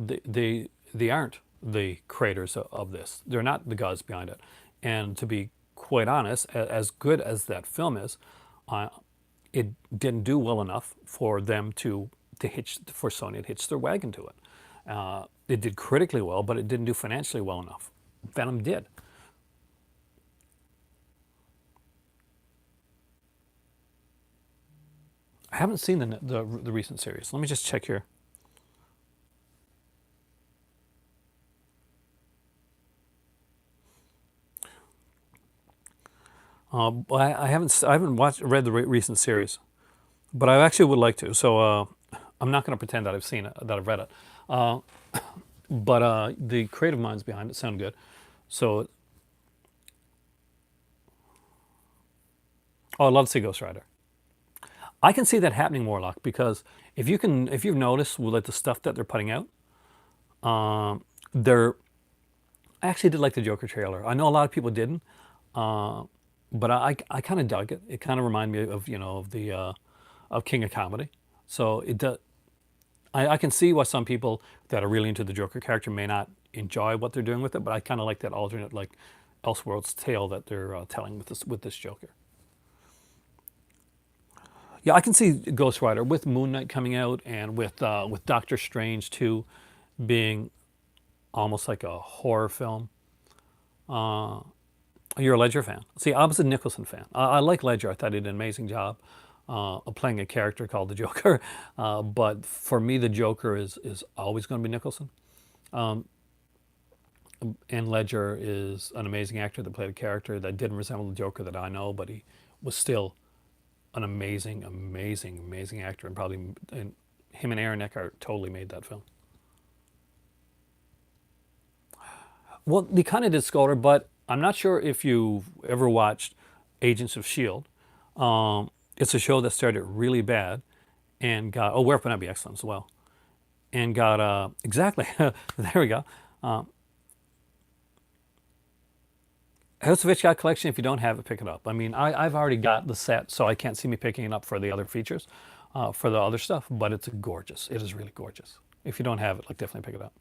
They aren't the creators of this. They're not the guys behind it. And to be quite honest, as good as that film is, it didn't do well enough for them for Sony to hitch their wagon to it. It did critically well, but it didn't do financially well enough. Venom did. I haven't seen the recent series. Let me just check here. I haven't read the recent series, but I actually would like to. So I'm not going to pretend that I've seen it, that I've read it. But the creative minds behind it sound good. So, I'd love to see Ghost Rider. I can see that happening, Warlock, because if you've noticed with like the stuff that they're putting out, they're I actually did like the Joker trailer. I know a lot of people didn't, but I kind of dug it. It kind of reminded me of of King of Comedy. So it does. I can see why some people that are really into the Joker character may not enjoy what they're doing with it, but I kind of like that alternate, like Elseworlds tale that they're telling with this Joker. Yeah, I can see Ghost Rider with Moon Knight coming out and with Doctor Strange too, being almost like a horror film. You're a Ledger fan. See, I was a Nicholson fan. I like Ledger. I thought he did an amazing job of playing a character called the Joker. But for me, the Joker is always going to be Nicholson. And Ledger is an amazing actor that played a character that didn't resemble the Joker that I know, but he was still an amazing, amazing, amazing actor. And him and Aaron Eckhart totally made that film. Well, they kind of did Scolder, but I'm not sure if you've ever watched Agents of S.H.I.E.L.D. It's a show that started really bad and got, Where Up and I'd Be Excellent as well. And got, exactly, there we go. House of Hitchcock collection, if you don't have it, pick it up. I mean, I've already got the set, so I can't see me picking it up for the other features, for the other stuff, but it's gorgeous. It is really gorgeous. If you don't have it, like, definitely pick it up.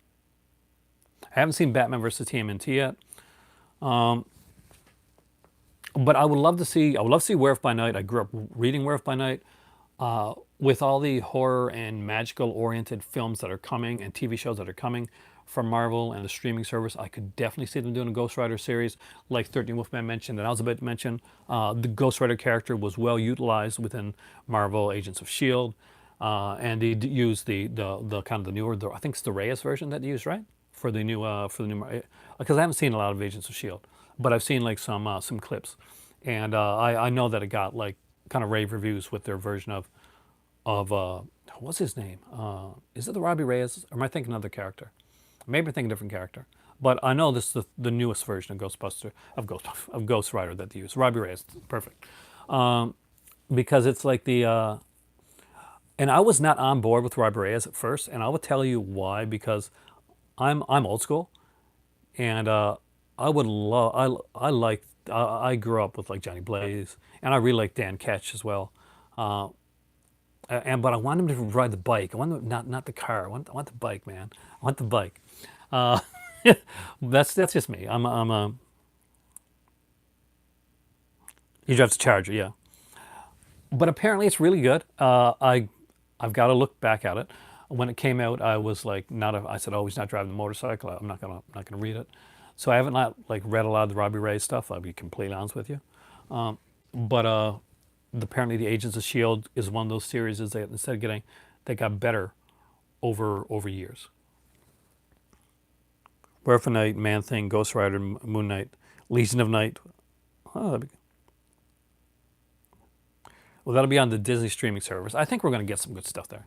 I haven't seen Batman vs. TMNT yet. But I would love to see Werewolf by Night. I grew up reading Werewolf by Night. With all the horror and magical oriented films that are coming and TV shows that are coming from Marvel and the streaming service, I could definitely see them doing a Ghost Rider series like 13 Wolfman mentioned, and I was about to mention the Ghost Rider character was well utilized within Marvel Agents of S.H.I.E.L.D. and they use the kind of the newer, I think it's the Reyes version that they use, right? For the new, because I haven't seen a lot of Agents of Shield, but I've seen like some clips, and I know that it got like kind of rave reviews with their version of what's his name? Is it the Robbie Reyes? Or am I thinking another character? Maybe I'm thinking a different character. But I know this is the newest version of Ghostbuster of Ghost Rider that they use. Robbie Reyes, perfect. Because it's like and I was not on board with Robbie Reyes at first, and I will tell you why. Because I'm old school, and I would love I grew up with like Johnny Blaze, and I really like Dan Ketch as well. And but I want him to ride the bike. I want him, not the car. I want the bike, man. I want the bike. Uh, that's just me. I'm a he drives a Charger, yeah. But apparently it's really good. I've got to look back at it. When it came out, I was like not I said, oh, he's not driving the motorcycle. I'm not gonna read it. So I haven't not like read a lot of the Robbie Ray stuff. I'll be completely honest with you. But apparently the Agents of Shield is one of those series is that instead of getting they got better over years. Werewolf Night, Man Thing, Ghost Rider, Moon Knight, Legion of Night. Oh, well, that'll be on the Disney streaming service. I think we're going to get some good stuff there.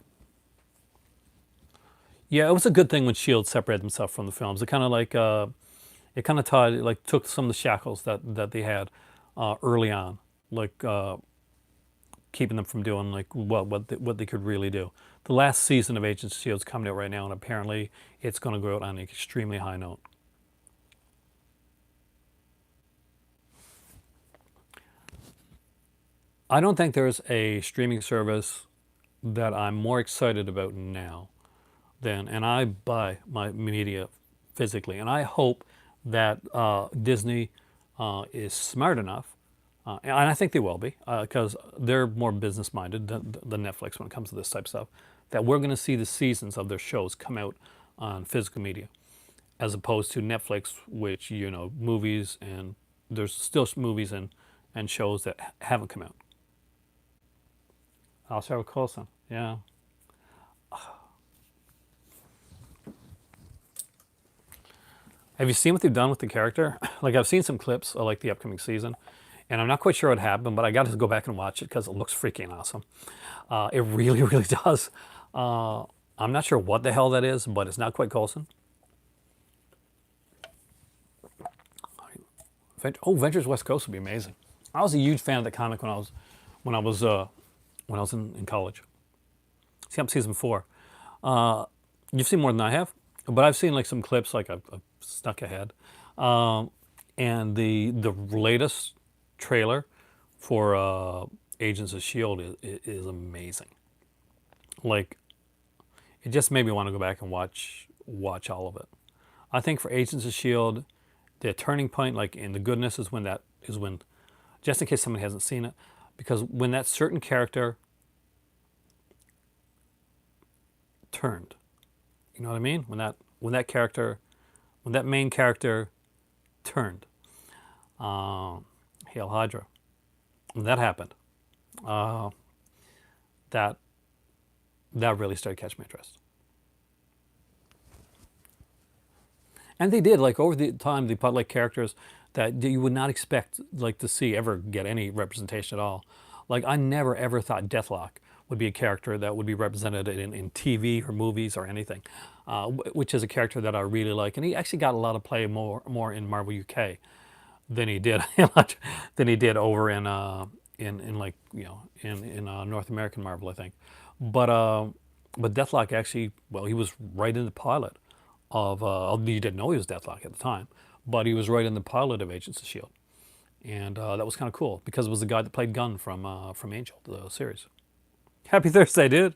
Yeah, it was a good thing when Shield separated themselves from the films. It kind of like it kind of tied like took some of the shackles that they had early on, like keeping them from doing like what they could really do. The last season of Agents of Shield is coming out right now, and apparently it's going to go out on an extremely high note. I don't think there's a streaming service that I'm more excited about now than, and I buy my media physically, and I hope that Disney is smart enough, and I think they will be, because they're more business minded than Netflix when it comes to this type of stuff, that we're going to see the seasons of their shows come out on physical media, as opposed to Netflix, which, movies, and there's still movies and shows that haven't come out. I'll start with Coulson. Yeah. Have you seen what they've done with the character? Like I've seen some clips of like the upcoming season, and I'm not quite sure what happened, but I got to go back and watch it because it looks freaking awesome. It really, really does. I'm not sure what the hell that is, but it's not quite Coulson. Oh, Ventures West Coast would be amazing. I was a huge fan of the comic when I was in college. See, I'm season 4. You've seen more than I have, but I've seen like some clips. Like I've snuck ahead, and the latest trailer for Agents of Shield is amazing. Like it just made me want to go back and watch all of it. I think for Agents of Shield, the turning point, like in the goodness, is when just in case somebody hasn't seen it, because when that certain character turned, you know what I mean? When that main character turned, Hail Hydra, when that happened, uh, that that really started catching my interest. And they did, like over the time, they put like characters that you would not expect like to see ever get any representation at all. Like I never ever thought Deathlock would be a character that would be represented in TV or movies or anything, which is a character that I really like. And he actually got a lot of play more in Marvel UK than he did than he did over in like in North American Marvel, I think. But Deathlock actually, well, he was right in the pilot of you didn't know he was Deathlock at the time, but he was right in the pilot of Agents of Shield, and that was kind of cool because it was the guy that played Gunn from Angel, the series. Happy Thursday, dude.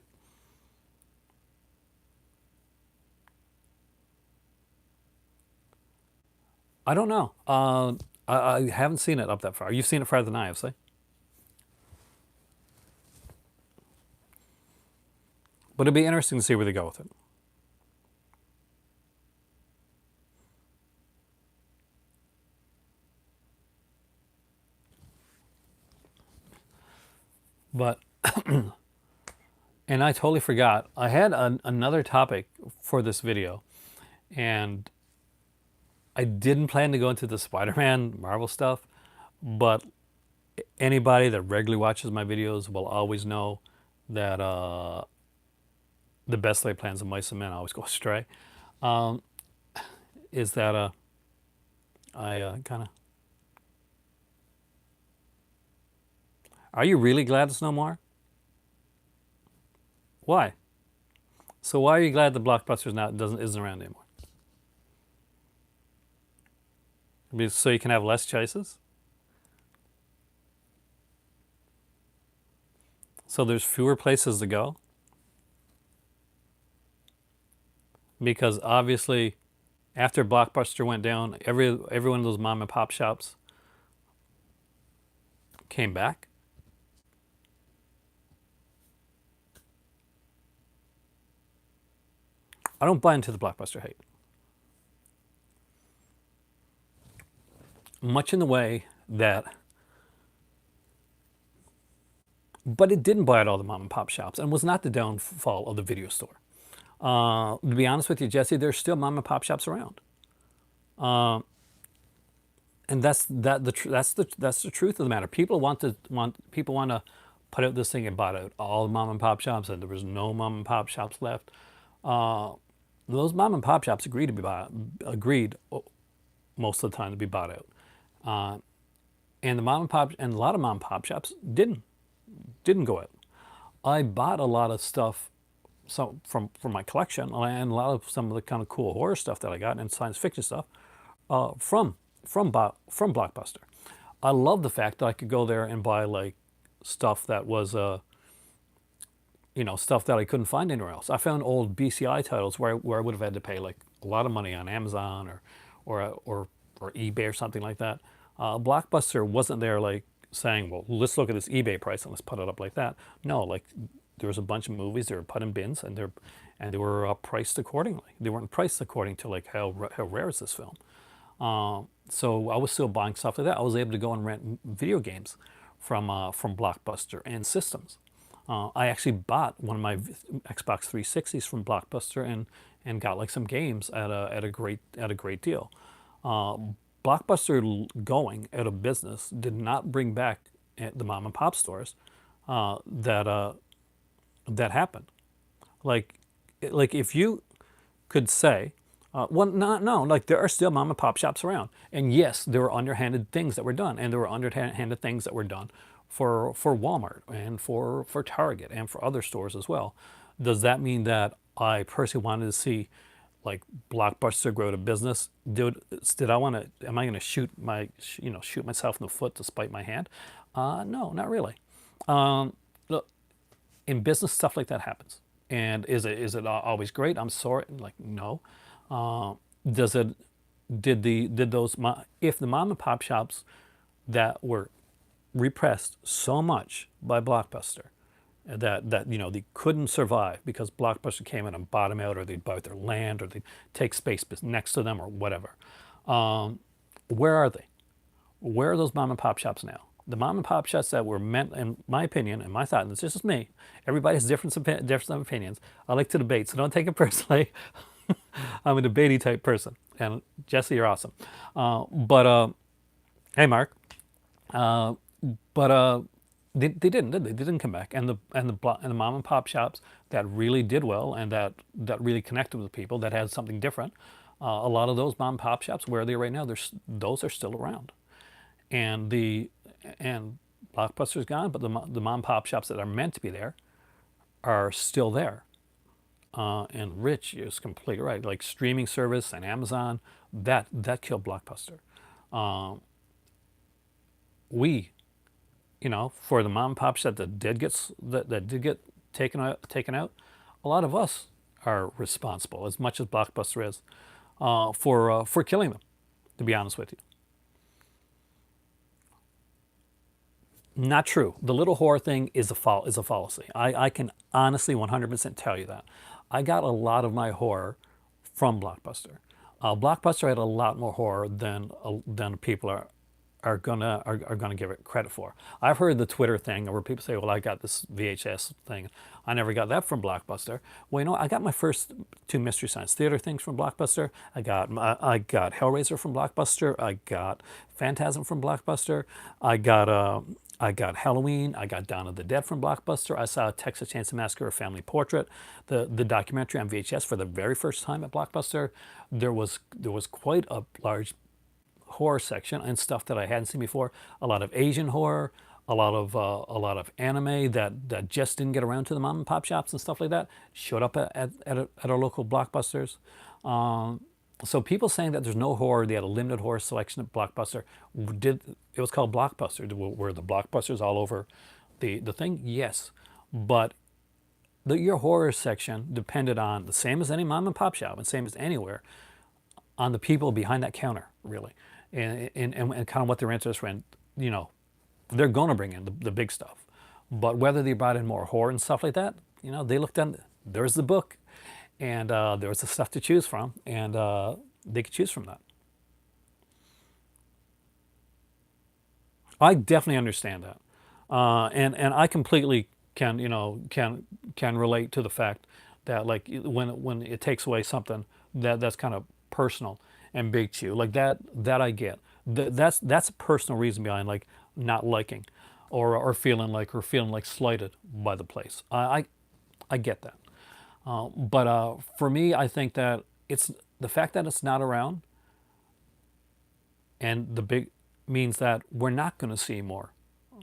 I don't know. I haven't seen it up that far. You've seen it farther than I have, say. But it'd be interesting to see where they go with it. But And I totally forgot. I had another topic for this video, and I didn't plan to go into the Spider-Man Marvel stuff, but anybody that regularly watches my videos will always know that the best laid plans of mice and men always go astray. Um, is that I kind of. Are you really glad it's no more? Why? So why are you glad the Blockbuster's not doesn't isn't around anymore? So you can have less choices. So there's fewer places to go because obviously, after Blockbuster went down, every one of those mom and pop shops came back. I don't buy into the Blockbuster hate. Much in the way that, but it didn't buy out all the mom and pop shops and was not the downfall of the video store. To be honest with you, Jesse, there's still mom and pop shops around, and that's the truth of the matter. People want to put out this thing and bought out all the mom and pop shops, and there was no mom and pop shops left. Uh, those mom and pop shops agreed most of the time to be bought out, and the mom and pop and a lot of mom and pop shops didn't go out. I bought a lot of stuff from my collection, and a lot of some of the kind of cool horror stuff that I got and science fiction stuff uh, from from Blockbuster. I love the fact that I could go there and buy like stuff that was stuff that I couldn't find anywhere else. I found old BCI titles where I would have had to pay like a lot of money on Amazon or eBay or something like that. Blockbuster wasn't there like saying, well, let's look at this eBay price and let's put it up like that. No, like there was a bunch of movies that were put in bins and they were priced accordingly. They weren't priced according to like how rare is this film. So I was still buying stuff like that. I was able to go and rent video games from Blockbuster and systems. I actually bought one of my Xbox 360s from Blockbuster and got like some games at a great deal. Uh, Blockbuster going out of business did not bring back the mom and pop stores that that happened. Like like if you could say, well, no, like there are still mom and pop shops around, and yes, there were underhanded things that were done, and there were underhanded things that were done for Walmart and for Target and for other stores as well. Does that mean that I personally wanted to see like Blockbuster grow to business? Did I want to? Am I going to shoot myself in the foot to spite my hand? No, not really. Look, in business, stuff like that happens. And is it always great? I'm sorry, like no. Uh, does it did those if the mom and pop shops that were repressed so much by Blockbuster that they couldn't survive because Blockbuster came in and bought them out, or they'd buy their land, or they'd take space next to them, or whatever. Um, where are they? Where are those mom and pop shops now? The mom and pop shops that were meant, in my opinion, and my thought, and it's just me. Everybody has different opinions. I like to debate, so don't take it personally. I'm a debatey type person, and Jesse, you're awesome. But hey, Mark. Uh, but they didn't, did they? They didn't come back, and the mom and pop shops that really did well and that really connected with people that had something different. A lot of those mom and pop shops, where are they right now? Those are still around, and and Blockbuster's gone, but the mom and pop shops that are meant to be there are still there. And Rich is completely right. Like streaming service and Amazon, that killed Blockbuster. Um, we, for the mom and pop shop that did get taken out, a lot of us are responsible, as much as Blockbuster is, for killing them. To be honest with you, not true. The little horror thing is a fallacy. I can honestly 100% tell you that. I got a lot of my horror from Blockbuster. Blockbuster had a lot more horror than people are are gonna give it credit for. I've heard the Twitter thing where people say, "Well, I got this VHS thing. I never got that from Blockbuster." Well, I got my first two Mystery Science Theater things from Blockbuster. I got Hellraiser from Blockbuster. I got Phantasm from Blockbuster. I got Halloween. I got Dawn of the Dead from Blockbuster. I saw Texas Chainsaw Massacre: A Family Portrait, the documentary on VHS for the very first time at Blockbuster. There was quite a large horror section and stuff that I hadn't seen before. A lot of Asian horror, a lot of anime that just didn't get around to the mom and pop shops and stuff like that. Showed up at our local Blockbusters. So people saying that there's no horror, they had a limited horror selection at Blockbuster. Did it was called Blockbuster? Were the Blockbusters all over the thing? Yes, but your horror section depended on the same as any mom and pop shop and same as anywhere on the people behind that counter, really, and kind of what their interests were in. You know, they're going to bring in the big stuff, but whether they brought in more horror and stuff like that, they looked at there's the book, and there was the stuff to choose from, and they could choose from that. I definitely understand that, and I completely can relate to the fact that like when it takes away something that's kind of personal and big to you like that I get that's a personal reason behind like not liking or feeling like slighted by the place. I get that, but for me I think that it's the fact that it's not around and the big means that we're not going to see more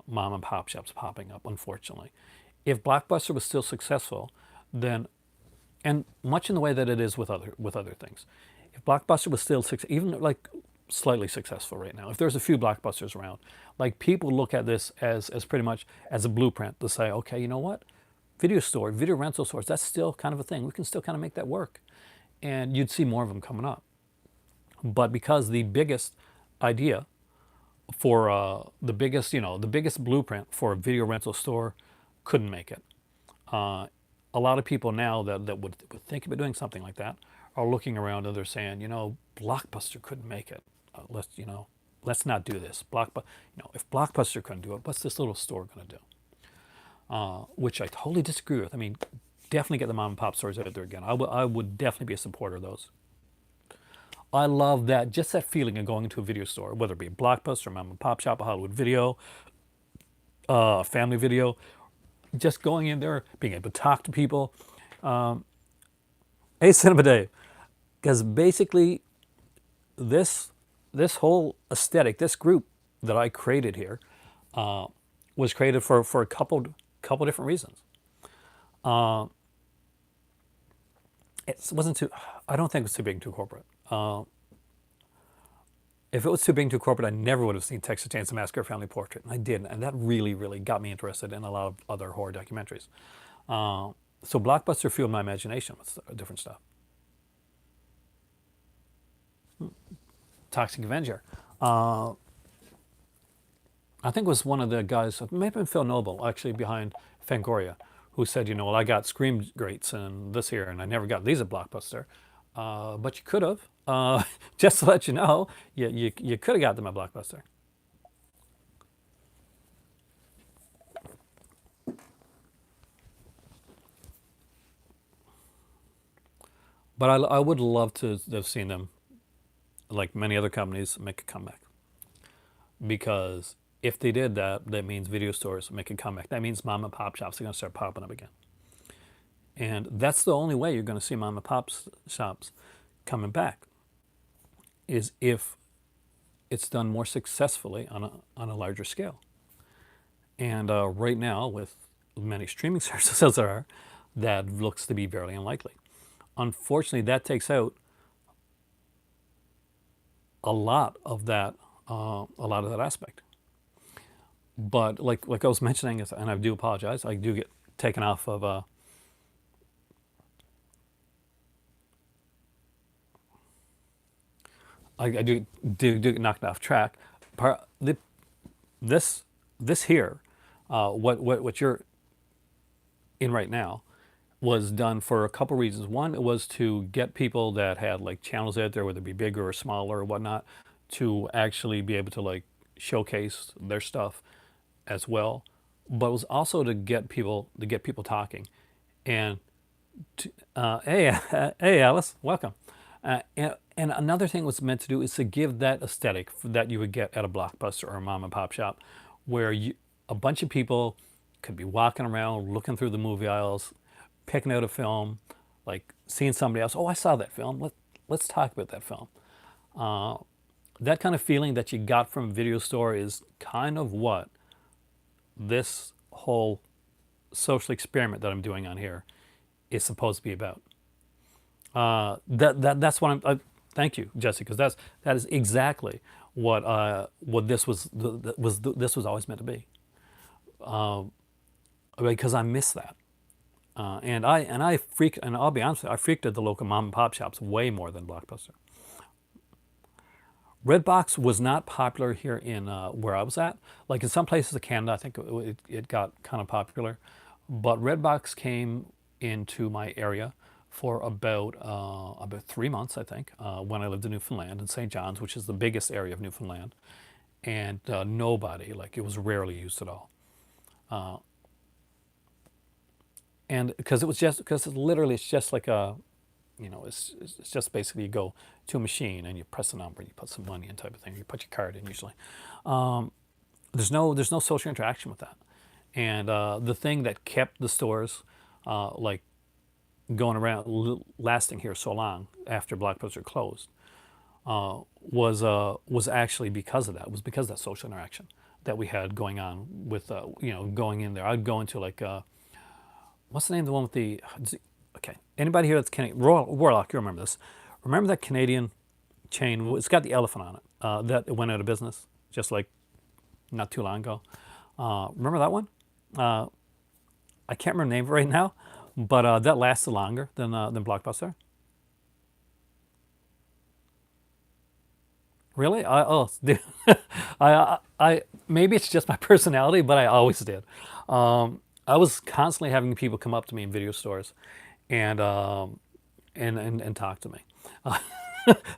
mom and pop shops popping up, unfortunately. If Blockbuster was still successful, then and much in the way that it is with other things, if Blockbuster was still even like slightly successful right now, if there's a few Blockbusters around, like people look at this as pretty much as a blueprint to say, okay, you know what, video rental stores, that's still kind of a thing. We can still kind of make that work, and you'd see more of them coming up. But because the biggest idea for the biggest blueprint for a video rental store couldn't make it. A lot of people now that would think about doing something like that are looking around and they're saying, Blockbuster couldn't make it. Let's not do this. If Blockbuster couldn't do it, what's this little store going to do? Which I totally disagree with. I mean, definitely get the mom and pop stores out there again. I would definitely be a supporter of those. I love that, just that feeling of going into a video store, whether it be a Blockbuster, mom and pop shop, a Hollywood Video, Family Video, just going in there, being able to talk to people. Hey, Cinema Dave, because basically this whole aesthetic, this group that I created here, was created for a couple different reasons. It wasn't too. I don't think it was too big, too corporate. If it was too big, too corporate, I never would have seen Texas Chainsaw Massacre: Family Portrait, and I did, and that really, really got me interested in a lot of other horror documentaries. So Blockbuster fueled my imagination with different stuff. Toxic Avenger. I think it was one of the guys, maybe Phil Noble, actually behind Fangoria, who said, well, I got Scream Greats and this here, and I never got these at Blockbuster. But you could have. Just to let you know, you could have got them at Blockbuster. But I would love to have seen them, like many other companies, make a comeback. Because if they did that, that means video stores make a comeback. That means mom and pop shops are going to start popping up again. And that's the only way you're going to see mom and pop shops coming back, is if it's done more successfully on a larger scale. And right now, with many streaming services as there are, that looks to be very unlikely. Unfortunately, that takes out a lot of that aspect. But like I was mentioning, and I do apologize, I do get taken off of I do get knocked off track. This here, what you're in right now, was done for a couple reasons. One, it was to get people that had like channels out there, whether it be bigger or smaller or whatnot, to actually be able to like showcase their stuff as well, but it was also to get people talking. And hey, hey, Alice, welcome. And another thing it was meant to do is to give that aesthetic that you would get at a Blockbuster or a mom and pop shop, where a bunch of people could be walking around, looking through the movie aisles, picking out a film, like seeing somebody else. Oh, I saw that film. Let's talk about that film. That kind of feeling that you got from a video store is kind of what this whole social experiment that I'm doing on here is supposed to be about. That's what thank you, Jesse, because that is exactly what this was always meant to be. Because I miss that, and I'll be honest, with you, I freaked at the local mom and pop shops way more than Blockbuster. Redbox was not popular here in where I was at. Like in some places of Canada, I think it got kind of popular. But Redbox came into my area for about 3 months, I think, when I lived in Newfoundland in St. John's, which is the biggest area of Newfoundland, and nobody, like, it was rarely used at all. And because it's just like a, it's just basically you go to a machine and you press a number, you put some money in type of thing, you put your card in usually. There's no social interaction with that. And the thing that kept the stores like going around, lasting here so long after Blockbuster closed, was actually because of that. It was because of that social interaction that we had going on with going in there. I'd go into like what's the name of the one with the okay, anybody here that's Canadian, Warlock, you remember this? Remember that Canadian chain? It's got the elephant on it that went out of business just like not too long ago. Remember that one? I can't remember the name of it right now, but that lasted longer than Blockbuster. Really? Dude. I maybe it's just my personality, but I always did. I was constantly having people come up to me in video stores, and and talk to me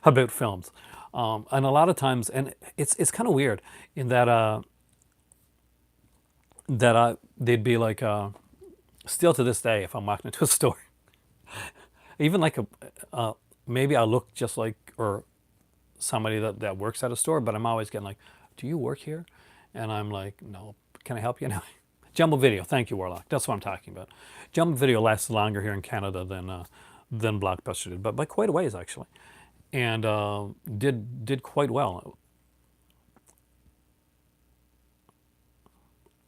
about films, and a lot of times, and it's kind of weird in that they'd be like still to this day if I'm walking into a store, even like a maybe I look just like or somebody that works at a store, but I'm always getting like, "Do you work here?" And I'm like, "No, can I help you?" No. Jumbo Video, thank you, Warlock. That's what I'm talking about. Jumbo Video lasts longer here in Canada than Blockbuster did, but by quite a ways actually, and did quite well.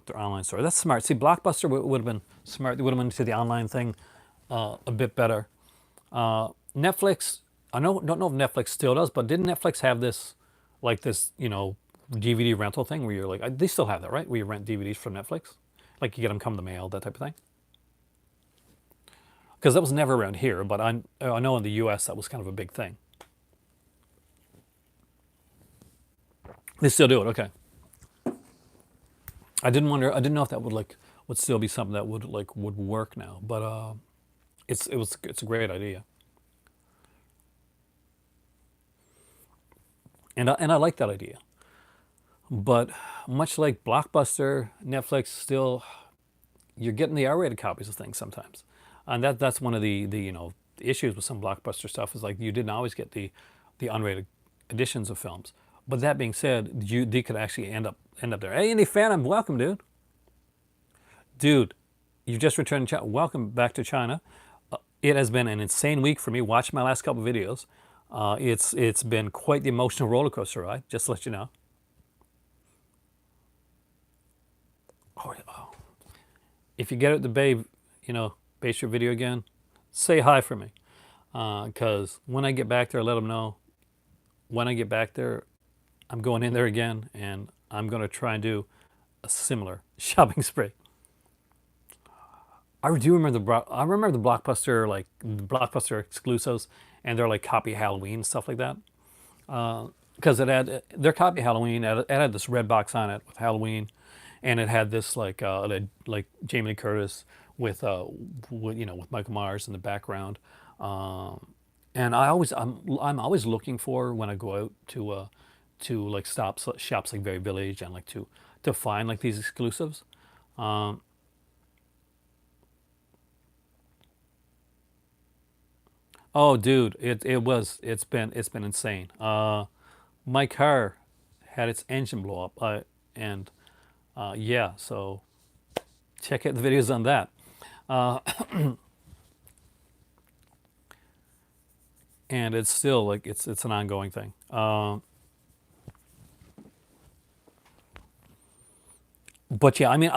Their online store. That's smart. See, Blockbuster would have been smart. They would have went to the online thing a bit better. Netflix, don't know if Netflix still does, but didn't Netflix have this, like this, DVD rental thing where you're like, they still have that, right? Where you rent DVDs from Netflix, like you get them come in the mail, that type of thing. Because that was never around here, but I know in the U.S. that was kind of a big thing. They still do it. Okay. I didn't wonder. I didn't know if that would still be something that would work now, but it's a great idea, and I like that idea. But much like Blockbuster, Netflix still you're getting the R-rated copies of things sometimes, and that's one of the issues with some Blockbuster stuff is like you didn't always get the unrated editions of films. But that being said, they could actually end up there. Hey, Indie Phantom, welcome, dude. Dude, you just returned. Welcome back to China. It has been an insane week for me. Watch my last couple of videos. It's been quite the emotional roller coaster ride. Just to let you know. Oh, if you get it to Bay Street Video again, say hi for me. Because when I get back there, let them know. When I get back there, I'm going in there again, and I'm going to try and do a similar shopping spree. I do remember the Blockbuster, like the Blockbuster exclusives, and their like copy Halloween stuff like that. Because it had their copy Halloween. It had this red box on it with Halloween, and it had this like Jamie Lee Curtis with Michael Myers in the background. And I'm always looking for when I go out to like shops like Very Village and like to find like these exclusives. Um, oh, dude, it's been insane. My car had its engine blow up, and yeah, so check out the videos on that. Uh, and it's still like it's an ongoing thing. But yeah, I mean,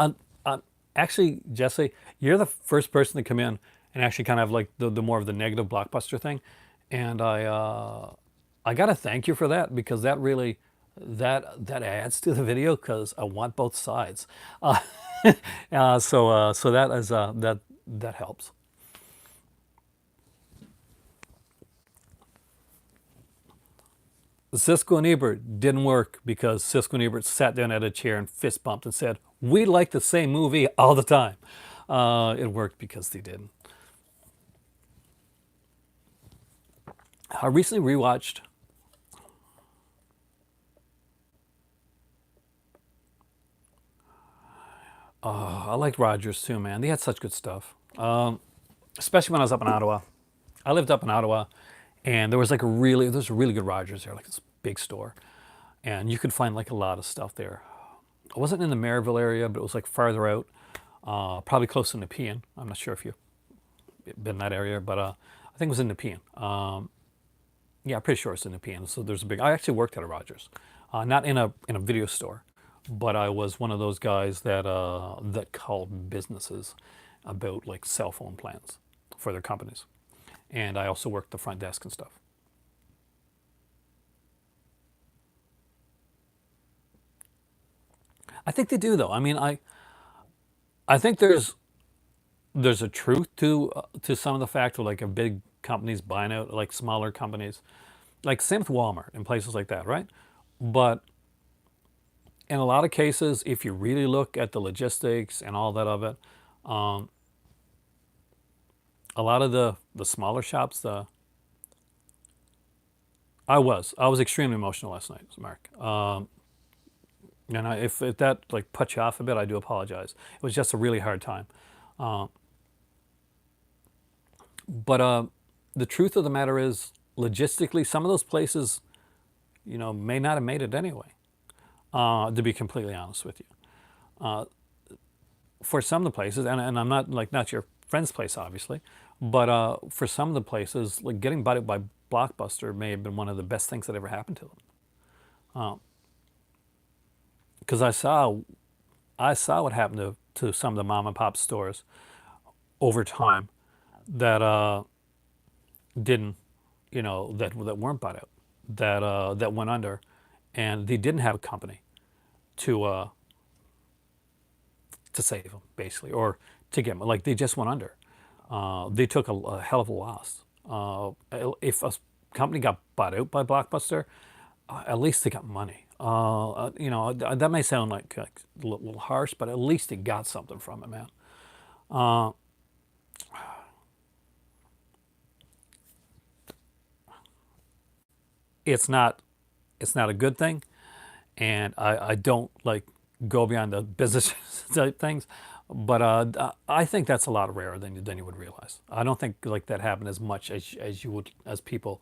actually, Jesse, you're the first person to come in and actually kind of like the more of the negative Blockbuster thing, and I gotta thank you for that because that really that adds to the video because I want both sides. Uh, so that is that helps. Cisco and Ebert didn't work because Cisco and Ebert sat down at a chair and fist bumped and said, "We like the same movie all the time." It worked because they didn't. I recently rewatched. I liked Rogers too, man. They had such good stuff. Especially when I was up in Ottawa. I lived up in Ottawa, and there's a really good Rogers there, like this big store, and you could find like a lot of stuff there. I wasn't in the Maryville area, but it was like farther out, probably close to Nepean. I'm not sure if you've been in that area, but I think it was in Nepean. Yeah, I'm pretty sure it's in Nepean. So there's a big. I actually worked at a Rogers, not in a video store, but I was one of those guys that called businesses about like cell phone plans for their companies, and I also worked the front desk and stuff. I think they do though. I mean, I think there's a truth to some of the fact of like a big companies buying out like smaller companies, like same with Walmart and places like that, right? But in a lot of cases, if you really look at the logistics and all that of it, um, a lot of the smaller shops, I was extremely emotional last night, Mark. And if that like put you off a bit, I do apologize. It was just a really hard time. Uh, but the truth of the matter is, logistically, some of those places, may not have made it anyway. To be completely honest with you, for some of the places, and I'm not like not your friend's place, obviously, but for some of the places, like getting bought by Blockbuster may have been one of the best things that ever happened to them. Because I saw what happened to some of the mom and pop stores over time that didn't, that weren't bought out, that went under, and they didn't have a company to to save them, basically, or to get them. Like they just went under. They took a hell of a loss. If a company got bought out by Blockbuster, at least they got money. That may sound like a little harsh, but at least they got something from it, man. Uh, it's not, it's not a good thing, and I don't like go beyond the business type things, but I think that's a lot rarer than you would realize. I don't think like that happened as much as you would as people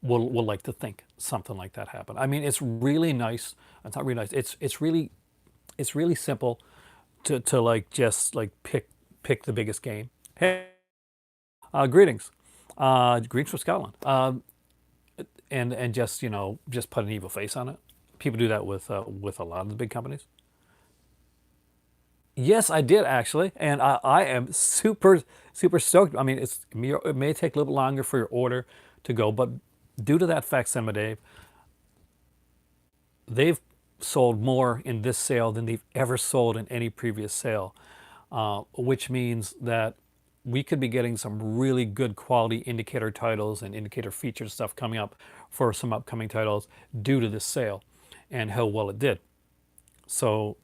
will like to think something like that happened. I mean, it's really nice. It's not really nice. It's really simple to like just like pick the biggest game. Hey, greetings, greetings from Scotland, and just just put an evil face on it. People do that with a lot of the big companies. Yes, I did actually, and I am super stoked. I mean, it may take a little bit longer for your order to go, but due to that fact, Cinema Dave, they've sold more in this sale than they've ever sold in any previous sale, which means that we could be getting some really good quality indicator titles and indicator feature stuff coming up for some upcoming titles due to this sale and how well it did. So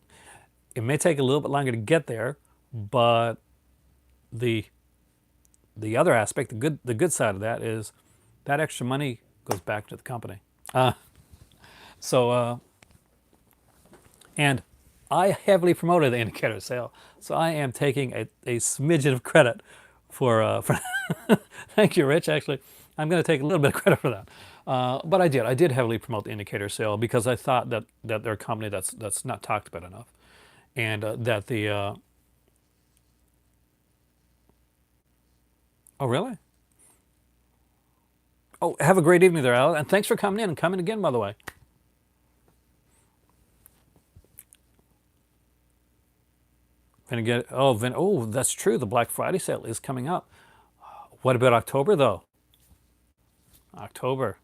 it may take a little bit longer to get there, but the the other aspect, the good side of that is that extra money goes back to the company. Uh, So, and I heavily promoted the indicator sale, so I am taking a smidgen of credit for. Thank you, Rich. Actually, I'm going to take a little bit of credit for that. But I did heavily promote the indicator sale because I thought that they're a company that's not talked about enough, and that the oh really? Oh, have a great evening there, Al, and thanks for coming in and coming again, by the way. And again, oh, that's true. The Black Friday sale is coming up. What about October though? October.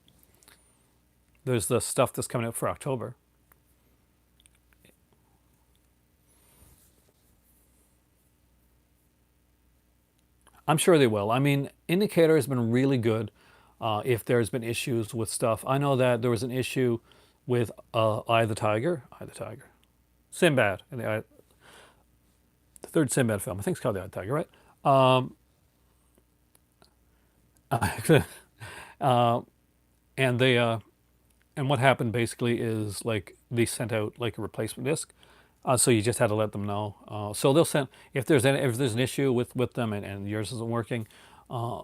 There's the stuff that's coming out for October. I'm sure they will. I mean, Indicator has been really good. If there's been issues with stuff, I know that there was an issue with Eye the Tiger, Sinbad, and the third Sinbad film. I think it's called the Eye of the Tiger, right? And they and what happened basically is like they sent out like a replacement disc. So you just had to let them know. So they'll send if there's an issue with them and yours isn't working. Uh,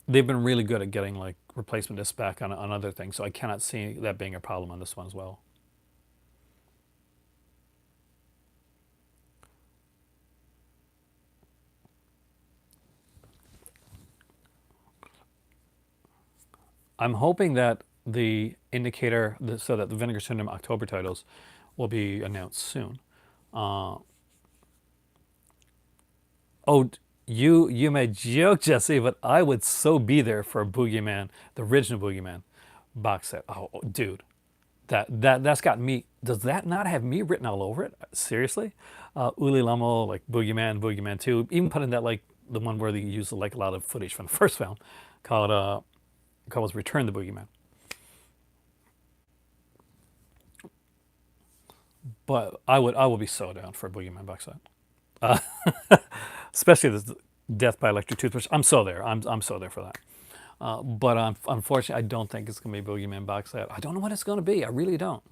they've been really good at getting like replacement discs back on other things. So I cannot see that being a problem on this one as well. I'm hoping that the indicator, so that the Vinegar Syndrome October titles will be announced soon. Uh, oh, you may joke, Jesse, but I would so be there for a Boogeyman, the original Boogeyman box set. Oh, dude, that's got me. Does that not have me written all over it? Seriously, Uli Lummel, like Boogeyman, Boogeyman Two, even put in that like the one where they used like a lot of footage from the first film, called called Return the Boogeyman. But I would be so down for a Boogeyman box set, especially the Death by Electric Toothbrush. I'm so there. I'm so there for that. But unfortunately, I don't think it's going to be a Boogeyman box set. I don't know what it's going to be. I really don't.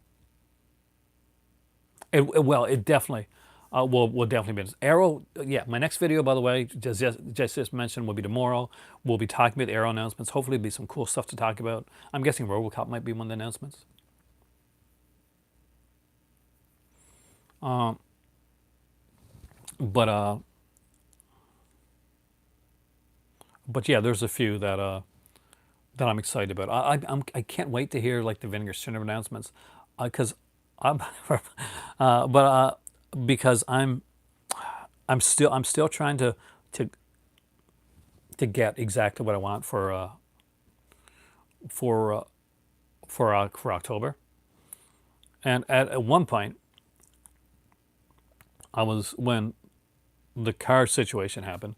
Well, it definitely will definitely be Arrow. Yeah, my next video, by the way, just mentioned, will be tomorrow. We'll be talking about Arrow announcements. Hopefully, it'll be some cool stuff to talk about. I'm guessing RoboCop might be one of the announcements. Um, but uh, but yeah, there's a few that I'm excited about. I can't wait to hear like the Vinegar Syndrome announcements, because I'm, but because I'm still trying to to get exactly what I want for for October. And at one point, I was when the car situation happened,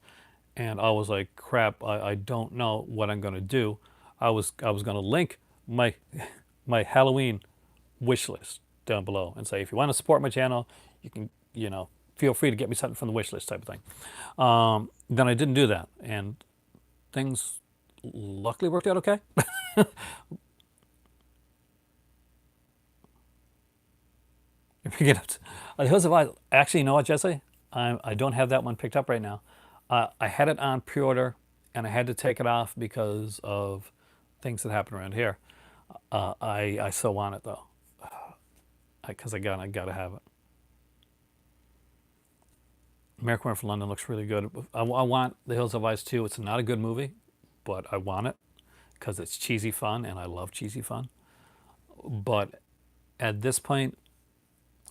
and I was like, crap, I don't know what I'm going to do. I was going to link my my Halloween wish list down below and say, if you want to support my channel, you can, feel free to get me something from the wish list type of thing. Then I didn't do that, and things luckily worked out okay. Picking up Hills of Eyes. Actually, you know what, Jesse? I don't have that one picked up right now. I had it on pre-order, and I had to take it off because of things that happened around here. I still want it though, because I gotta have it. American Werewolf in London looks really good. I want The Hills of Ice too. It's not a good movie, but I want it because it's cheesy fun, and I love cheesy fun. But at this point,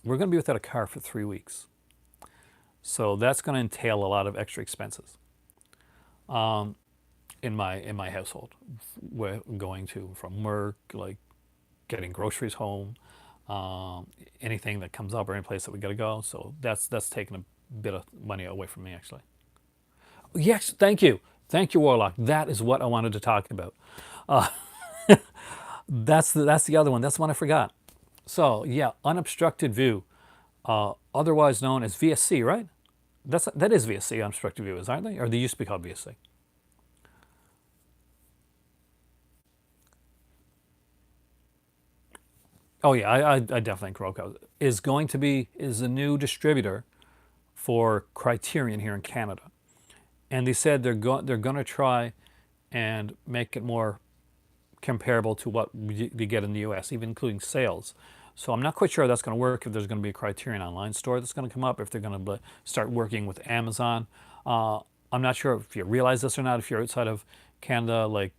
we're going to be without a car for 3 weeks, so that's going to entail a lot of extra expenses in my household. We're going to from work, like getting groceries home, anything that comes up or any place that we got to go. So that's taking a bit of money away from me, actually. Yes, thank you, Warlock. That is what I wanted to talk about. Uh, that's the other one. That's the one I forgot. So yeah, unobstructed view, otherwise known as VSC, right? That is VSC, unobstructed view, aren't they? Or they used to be called VSC. Oh yeah, I definitely think Roku is the new distributor for Criterion here in Canada, and they said they're going to try and make it more comparable to what we get in the U.S., even including sales. So I'm not quite sure how that's going to work. If there's going to be a Criterion online store that's going to come up, if they're going to start working with Amazon. I'm not sure if you realize this or not. If you're outside of Canada, like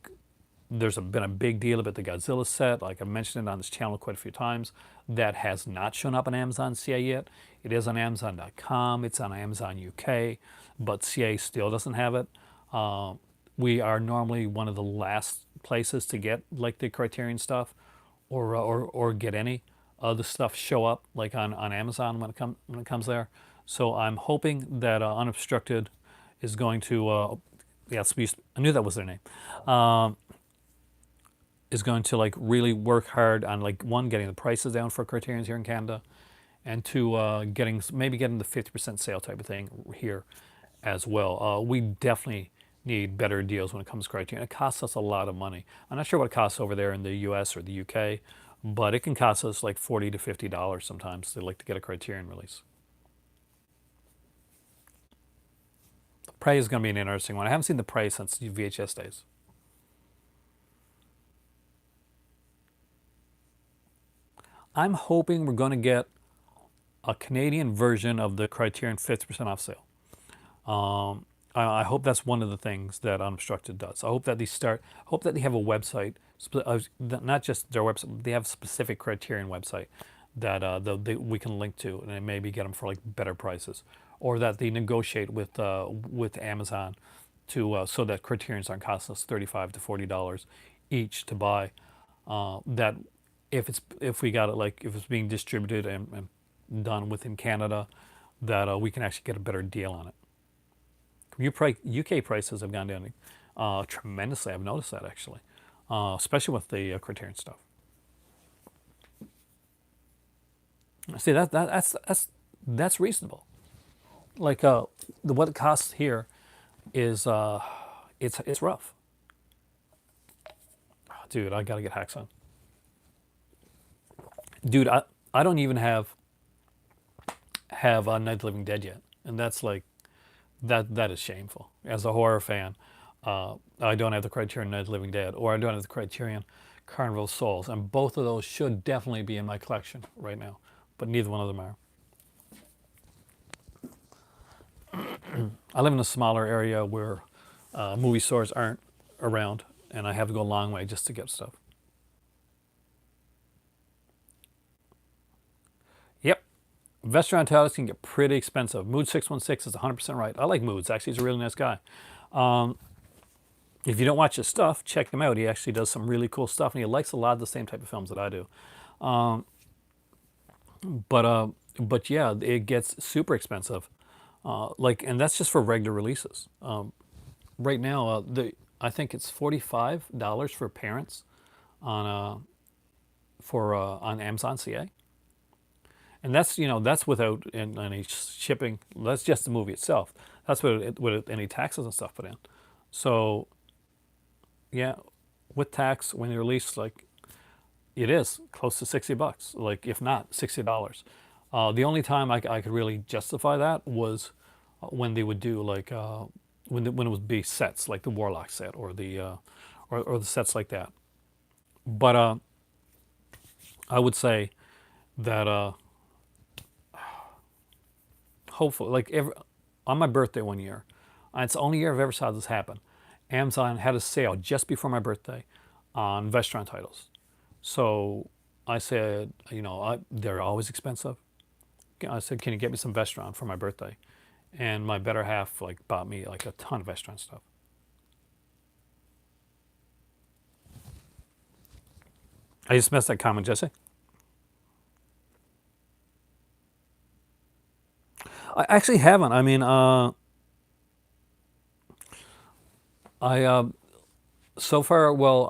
been a big deal about the Godzilla set. Like I mentioned it on this channel quite a few times. That has not shown up on Amazon CA yet. It is on Amazon.com. It's on Amazon UK, but CA still doesn't have it. We are normally one of the last places to get like the Criterion stuff, or get any of the stuff show up like on Amazon when it comes there. So I'm hoping that Unobstructed is going to yeah, I knew that was their name. Is going to like really work hard on like one, getting the prices down for Criterions here in Canada, and two, getting the 50% sale type of thing here as well. We definitely need better deals when it comes to Criterion. It costs us a lot of money. I'm not sure what it costs over there in the U.S. or the U.K., but it can cost us like $40 to $50 sometimes to like to get a Criterion release. Prey is going to be an interesting one. I haven't seen the Prey since VHS days. I'm hoping we're going to get a Canadian version of the Criterion 50% off sale. I hope that's one of the things that Unobstructed does. I hope that hope that they have a website, not just their website, they have a specific Criterion website that we can link to, and maybe get them for like better prices, or that they negotiate with Amazon to so that Criterions aren't costing us $35 to $40 each to buy. That if we got it, like if it's being distributed and done within Canada, that we can actually get a better deal on it. UK prices have gone down tremendously. I've noticed that actually, especially with the Criterion stuff. See that's reasonable. Like what it costs here is it's rough. Dude, I gotta get hacks on. Dude, I don't even have Night of the Living Dead yet, and that's like that is shameful. As a horror fan, I don't have the Criterion Night of the Living Dead, or I don't have the Criterion Carnival of Souls, and both of those should definitely be in my collection right now, but neither one of them are. I live in a smaller area where movie stores aren't around, and I have to go a long way just to get stuff. Yep. Vestron titles can get pretty expensive. Mood 616 is 100% right. I like Moods. Actually, he's a really nice guy. If you don't watch his stuff, check him out. He actually does some really cool stuff, and he likes a lot of the same type of films that I do. But yeah, it gets super expensive. And that's just for regular releases. Right now, I think it's $45 for parents on on Amazon CA, and that's without any shipping. That's just the movie itself. That's with any taxes and stuff put in. So yeah, with tax when you release, like it is close to $60, like if not $60. The only time I could really justify that was when they would do like when it would be sets like the Warlock set or or the sets like that. But I would say that hopefully, on my birthday one year, it's the only year I've ever saw this happen. Amazon had a sale just before my birthday on Vestron titles. So I said, they're always expensive. I said, can you get me some Vestron for my birthday? And my better half like bought me like a ton of Vestron stuff. I just missed that comment, Jesse. I actually haven't. I mean, I so far, well,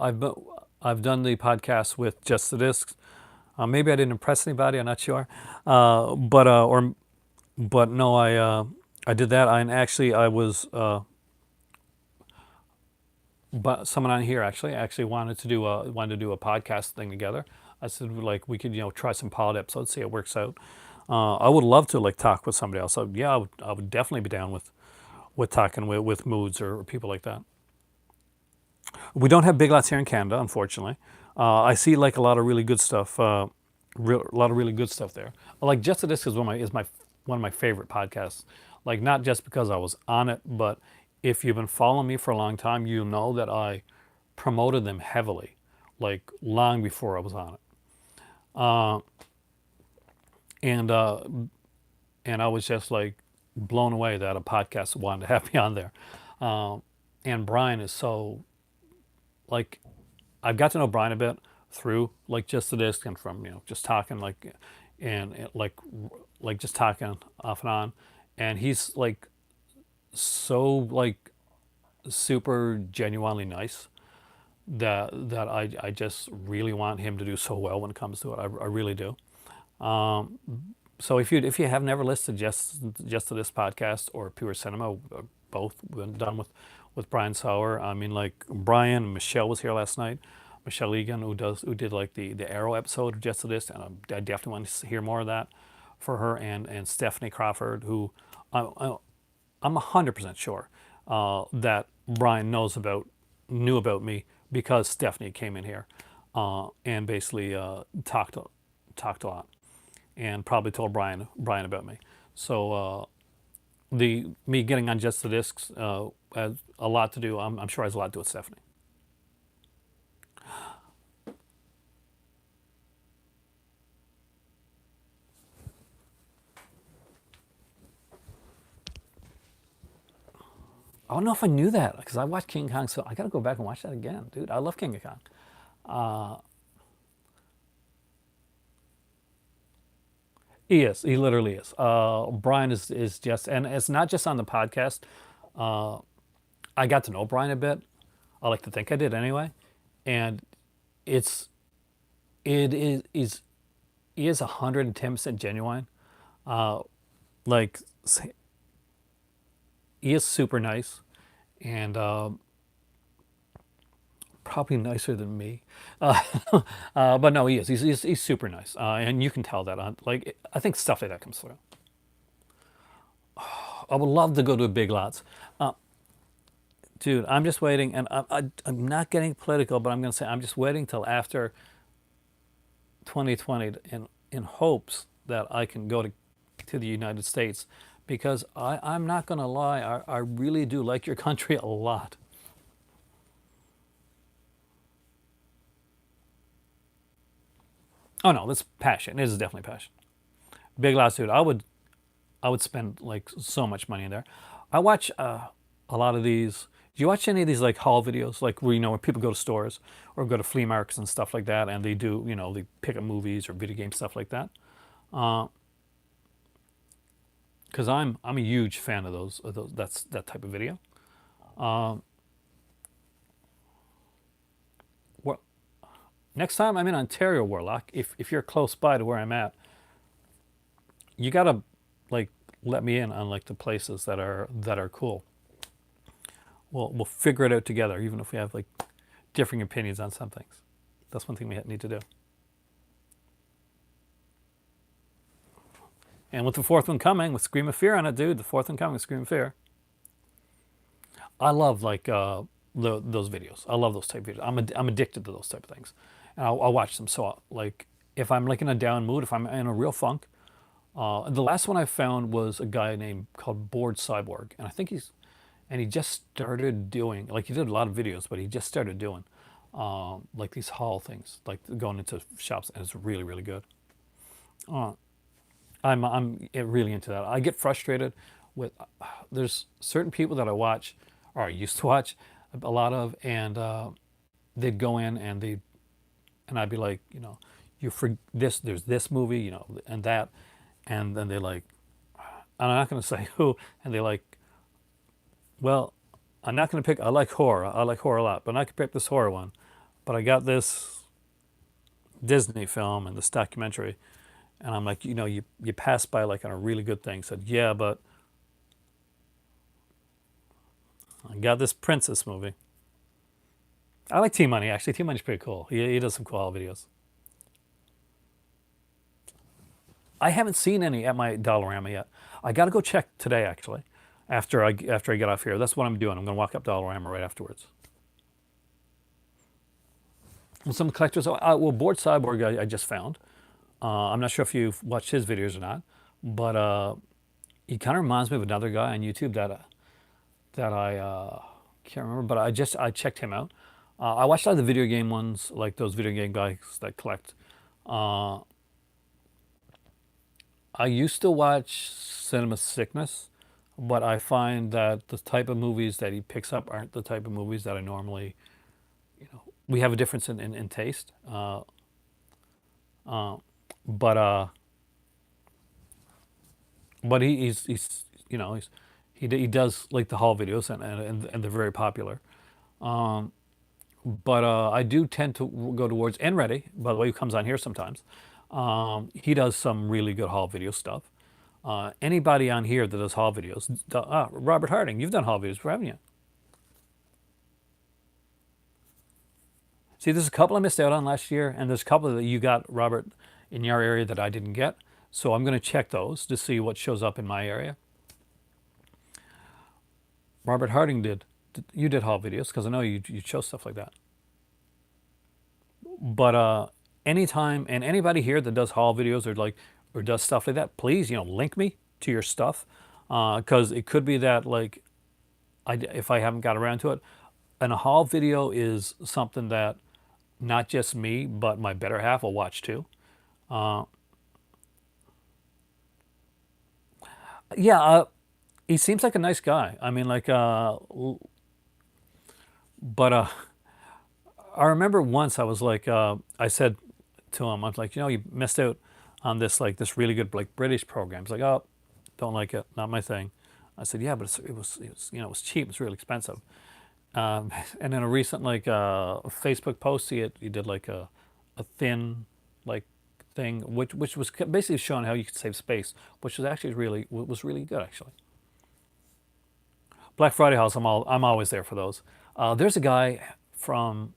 I've done the podcast with just the discs. Maybe I didn't impress anybody. I'm not sure. But no, I did that. And actually, I was but someone on here actually wanted to do a podcast thing together. I said like we could try some pilot episodes, see how it works out. I would love to like talk with somebody else. So yeah, I would definitely be down with talking with moods or people like that. We don't have Big Lots here in Canada, unfortunately. I see like a lot of really good stuff. A lot of really good stuff there. Like Just to Disc is one of my favorite podcasts. Like not just because I was on it, but if you've been following me for a long time, you know that I promoted them heavily, like long before I was on it. And and I was just like blown away that a podcast wanted to have me on there. And Brian is so like I've got to know Brian a bit through like Just the Disc and from just talking like and like just talking off and on, and he's like so like super genuinely nice that I just really want him to do so well when it comes to it. I really do. So if you have never listened just to this podcast or Pure Cinema, both been done with Brian Sauer. I mean, like Brian, Michelle was here last night. Michelle Egan, who did like the Arrow episode of Just to This, and I definitely want to hear more of that for her, and Stephanie Crawford, who I'm 100% sure that Brian knew about me because Stephanie came in here and basically talked a lot and probably told Brian about me. So the me getting on Just the Discs has a lot to do. I'm sure has a lot to do with Stephanie. I don't know if I knew that because I watched King Kong, so I got to go back and watch that again, dude. I love King of Kong. He is. He literally is. Brian is just, and it's not just on the podcast. I got to know Brian a bit. I like to think I did anyway, and it's it is he is 110% genuine. Like he is super nice, and probably nicer than me. Uh, but no, he is. He's super nice, and you can tell that on like I think stuff like that comes through. I would love to go to a Big Lots. Dude, I'm just waiting, and I'm not getting political, but I'm going to say I'm just waiting till after 2020 in hopes that I can go to the United States because I'm not going to lie, I really do like your country a lot. Oh no, that's passion. It is definitely passion. Big Lots, dude. I would spend like so much money in there. I watch a lot of these. Do you watch any of these like haul videos, like where where people go to stores or go to flea markets and stuff like that, and they do they pick up movies or video game stuff like that? Because I'm a huge fan of those. That's that type of video. What next time I'm in Ontario, Warlock? If you're close by to where I'm at, you gotta like let me in on like the places that are cool. We'll figure it out together, even if we have like differing opinions on some things. That's one thing we need to do. And with the fourth one coming, with Scream of Fear on it, dude, the fourth one coming, with Scream of Fear. I love like those videos. I love those type of videos. I'm addicted to those type of things, and I'll watch them. So like if I'm like in a down mood, if I'm in a real funk, the last one I found was a guy named called Bored Cyborg, and I think he just started doing like he did a lot of videos, but he just started doing like these haul things, like going into shops, and it's really really good. Uh, I'm really into that. I get frustrated with there's certain people that I watch or I used to watch a lot of, and they'd go in and I'd be like, you for this there's this movie, and that, and then they like, I'm not going to say who, and they like, well, I'm not going to pick. I like horror. I like horror a lot, but I'm not going to pick this horror one. But I got this Disney film and this documentary, and I'm like, you pass by like on a really good thing. Said, yeah, but I got this princess movie. I like T Money actually. T Money's pretty cool. He does some cool videos. I haven't seen any at my Dollarama yet. I got to go check today actually. After I get off here, that's what I'm doing. I'm going to walk up Dollarama right afterwards. Well, some collectors. Well, Board Cyborg I just found. I'm not sure if you've watched his videos or not, but he kind of reminds me of another guy on YouTube that I can't remember, but I checked him out. I watched a lot of the video game ones, like those video game guys that collect. Uh, I used to watch Cinema Sickness, but I find that the type of movies that he picks up aren't the type of movies that I normally. We have a difference in taste, but he's he does like the haul videos and they're very popular. But I do tend to go towards and Ready. By the way, who comes on here sometimes. He does some really good haul video stuff. Anybody on here that does haul videos, Robert Harding, you've done haul videos, haven't you? See, there's a couple I missed out on last year, and there's a couple that you got, Robert, in your area that I didn't get. So I'm going to check those to see what shows up in my area. Robert Harding did. You did haul videos because I know you chose stuff like that. But anytime and anybody here that does haul videos or does stuff like that, please link me to your stuff because it could be that like if I haven't got around to it, and a haul video is something that not just me but my better half will watch too. Uh, yeah, he seems like a nice guy. I mean, like, but I remember once I was like, I said to him, I was like, you missed out on this really good like British program. He's like, oh, don't like it, not my thing. I said, yeah, but it was it was cheap. It's really expensive. And in a recent like Facebook post, he did like a thin like thing, which was basically showing how you could save space, which was actually was really good actually. Black Friday House, I'm always there for those. There's a guy from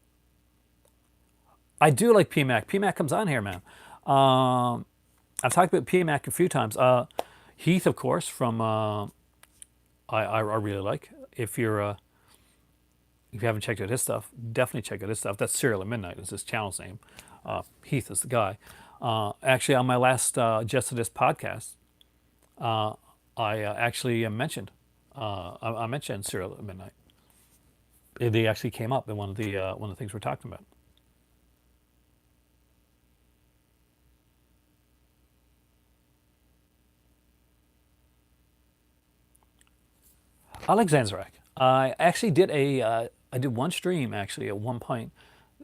I do like PMAC. PMAC comes on here, man. Um, I've talked about PMAC a few times. Heath, of course, from I really like. If you haven't checked out his stuff, definitely check out his stuff. That's Serial at Midnight is his channel's name. Heath is the guy. Actually, on my last Just to This podcast, I actually mentioned I mentioned Serial at Midnight. They actually came up in one of the things we're talking about. I like Zanzirak. I actually did I did one stream actually at one point,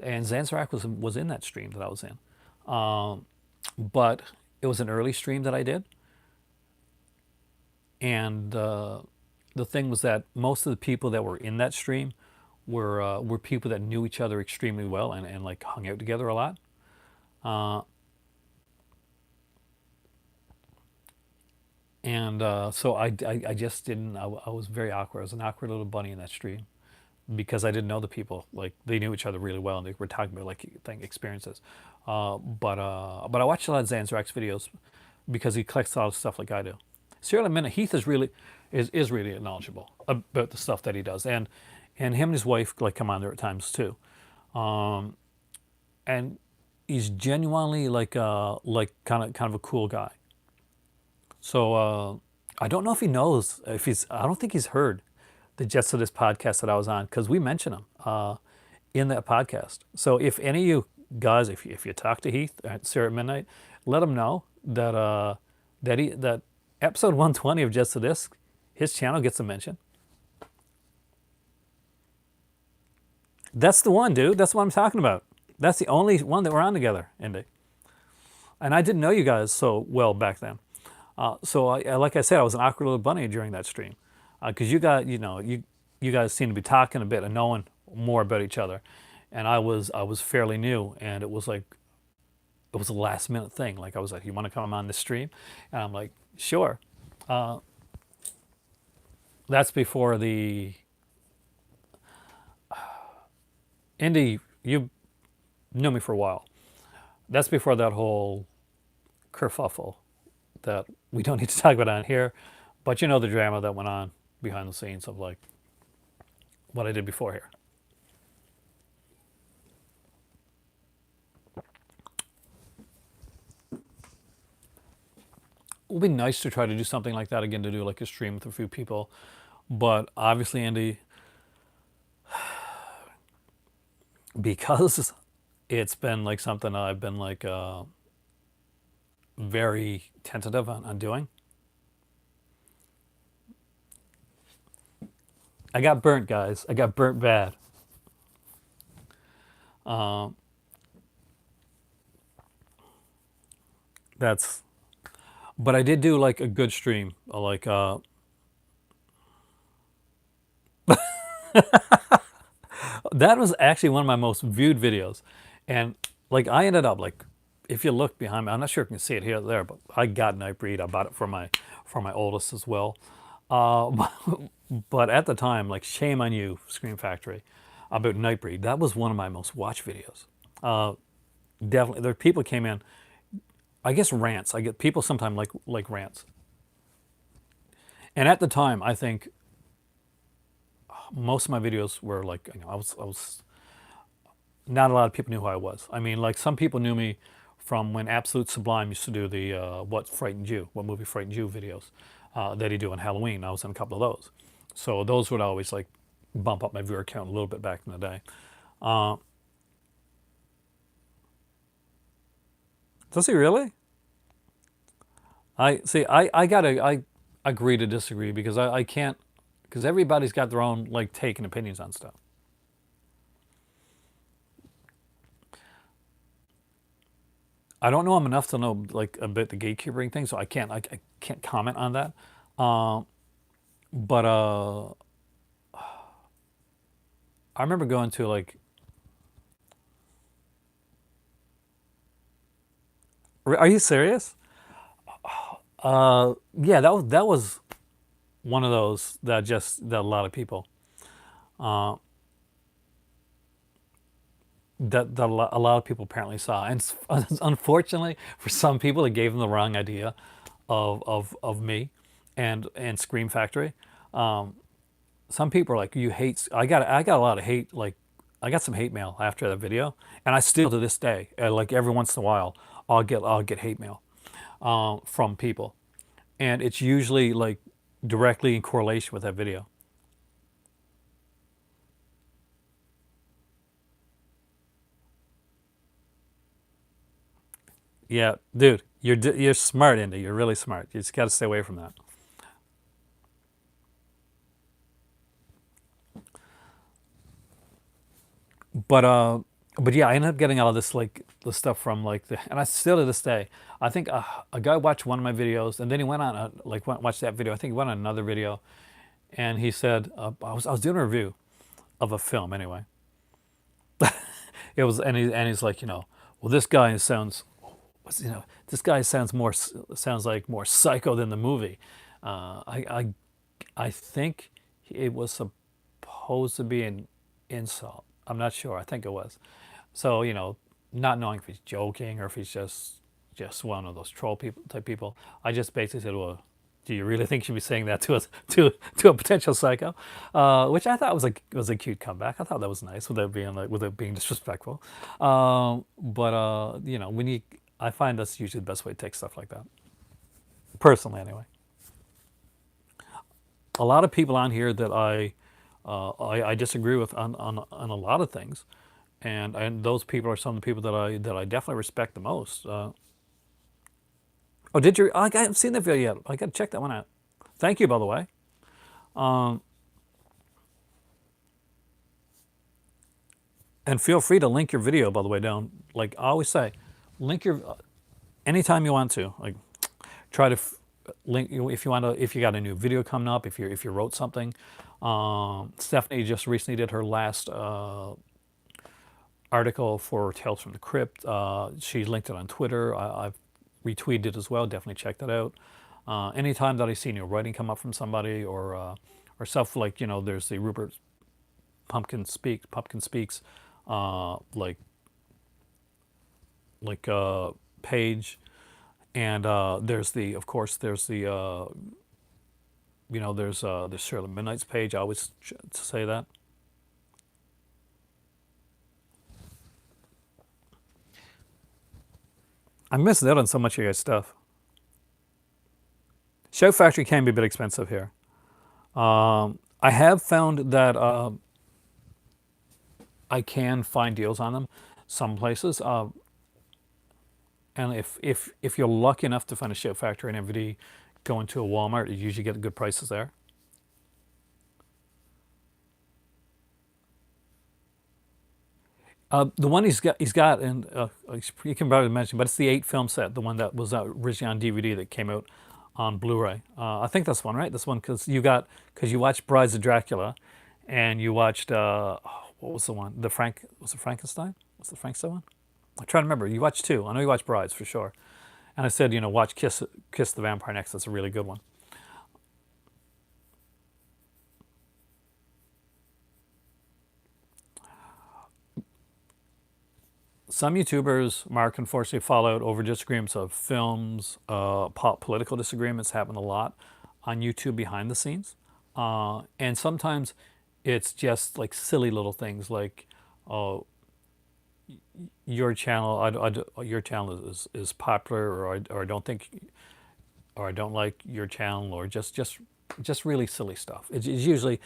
and Zanzirak was in that stream that I was in. Um, but it was an early stream that I did, and the thing was that most of the people that were in that stream were people that knew each other extremely well and like hung out together a lot. Uh, and so I just didn't. I was very awkward. I was an awkward little bunny in that stream because I didn't know the people. Like they knew each other really well, and they were talking about like experiences. But I watched a lot of Zanzirak's videos because he collects a lot of stuff like I do. Serial Minute Heath is really knowledgeable about the stuff that he does, and him and his wife like come on there at times too, um, and he's genuinely like kind of a cool guy. So I don't know if he knows if he's. I don't think he's heard the Jets of This podcast that I was on because we mention him in that podcast. So if any of you guys, if you talk to Heath at Sarah at Midnight, let him know that that episode 120 of Jets of This, his channel gets a mention. That's the one, dude. That's what I'm talking about. That's the only one that we're on together, Indy. And I didn't know you guys so well back then. So like I said, I was an awkward little bunny during that stream because you guys seem to be talking a bit and knowing more about each other, and I was fairly new, and it was a last minute thing. Like I was like, you want to come on the stream, and I'm like, sure. Uh, that's before the Indy. You knew me for a while. That's before that whole kerfuffle that we don't need to talk about on here, but you know the drama that went on behind the scenes of like what I did before here. It would be nice to try to do something like that again, to do like a stream with a few people, but obviously, Andy, because it's been like something I've been like very tentative on doing. I got burnt, guys. I got burnt bad. Um, that's, but I did do like a good stream, like that was actually one of my most viewed videos, and like I ended up like, if you look behind me, I'm not sure if you can see it here or there, but I got Nightbreed. I bought it for my oldest as well. Uh, but at the time, like shame on you, Scream Factory, about Nightbreed. That was one of my most watched videos. Uh, Definitely, there people came in. I guess rants. I get people sometimes like rants, and at the time, I think most of my videos were like, I was not a lot of people knew who I was. I mean, like some people knew me from when Absolute Sublime used to do the what frightened you, what movie frightened you videos that he do on Halloween. I was in a couple of those, so those would always like bump up my viewer count a little bit back in the day. Uh, does he really? I see. I gotta I agree to disagree because I can't, because everybody's got their own like take and opinions on stuff. I don't know him enough to know like a bit the gatekeepering thing, so I can't comment on that. Um, but I remember going to like, are you serious? Yeah, that was one of those that just that a lot of people uh, that a lot of people apparently saw, and unfortunately for some people, it gave them the wrong idea of me and Scream Factory. Some people are like, you hate. I got a lot of hate. Like I got some hate mail after that video, and I still to this day, like every once in a while, I'll get hate mail from people, and it's usually like directly in correlation with that video. Yeah, dude, you're smart, Indy. You're really smart. You just got to stay away from that. But but yeah, I ended up getting all this like the stuff from like the, and I still to this day, I think a guy watched one of my videos and then he went on like watched that video. I think he went on another video and he said I was doing a review of a film anyway. It was, and he's like, well, this guy sounds, this guy sounds more sounds like more psycho than the movie. I think it was supposed to be an insult. I'm not sure. I think it was. So not knowing if he's joking or if he's just one of those troll people type people, I just basically said, "Well, do you really think you'd be saying that to us to a potential psycho?" Which I thought was a cute comeback. I thought that was nice without being disrespectful. But when I find that's usually the best way to take stuff like that. Personally, anyway. A lot of people on here that I disagree with on a lot of things, and those people are some of the people that I definitely respect the most. Oh, did you? I haven't seen that video yet. I got to check that one out. Thank you, by the way. Um, and feel free to link your video, by the way, down. Like I always say, link your anytime you want to. Like try to link if you want to, if you got a new video coming up, if you wrote something. Stephanie just recently did her last article for Tales from the Crypt. She linked it on Twitter. I've retweeted it as well. Definitely check that out. Anytime that I see new writing come up from somebody or stuff like there's the Rupert Pumpkin Speaks, uh, like like page. And there's the, of course, there's the, there's Shirley Midnight's page. I always say that. I'm missing out on so much of your guys' stuff. Shout Factory can be a bit expensive here. I have found that I can find deals on them some places. And if you're lucky enough to find a Shout Factory and everybody go into a Walmart, you usually get good prices there. The one he's got, and you can probably mention, but it's the 8 film set, the one that was originally on DVD that came out on Blu-ray. I think that's one, right? This one, because you watched Brides of Dracula, and you watched what was the one? Was it Frankenstein? Was the Frankenstein one? I'm trying to remember. You watched two. I know you watched Brides for sure. And I said, watch Kiss the Vampire next. That's a really good one. Some YouTubers, Mark, unfortunately fall out over disagreements of films. Political disagreements happen a lot on YouTube behind the scenes. And sometimes it's just like silly little things like, oh, your channel, your channel is popular, or I don't think, or I don't like your channel, or just really silly stuff. It's usually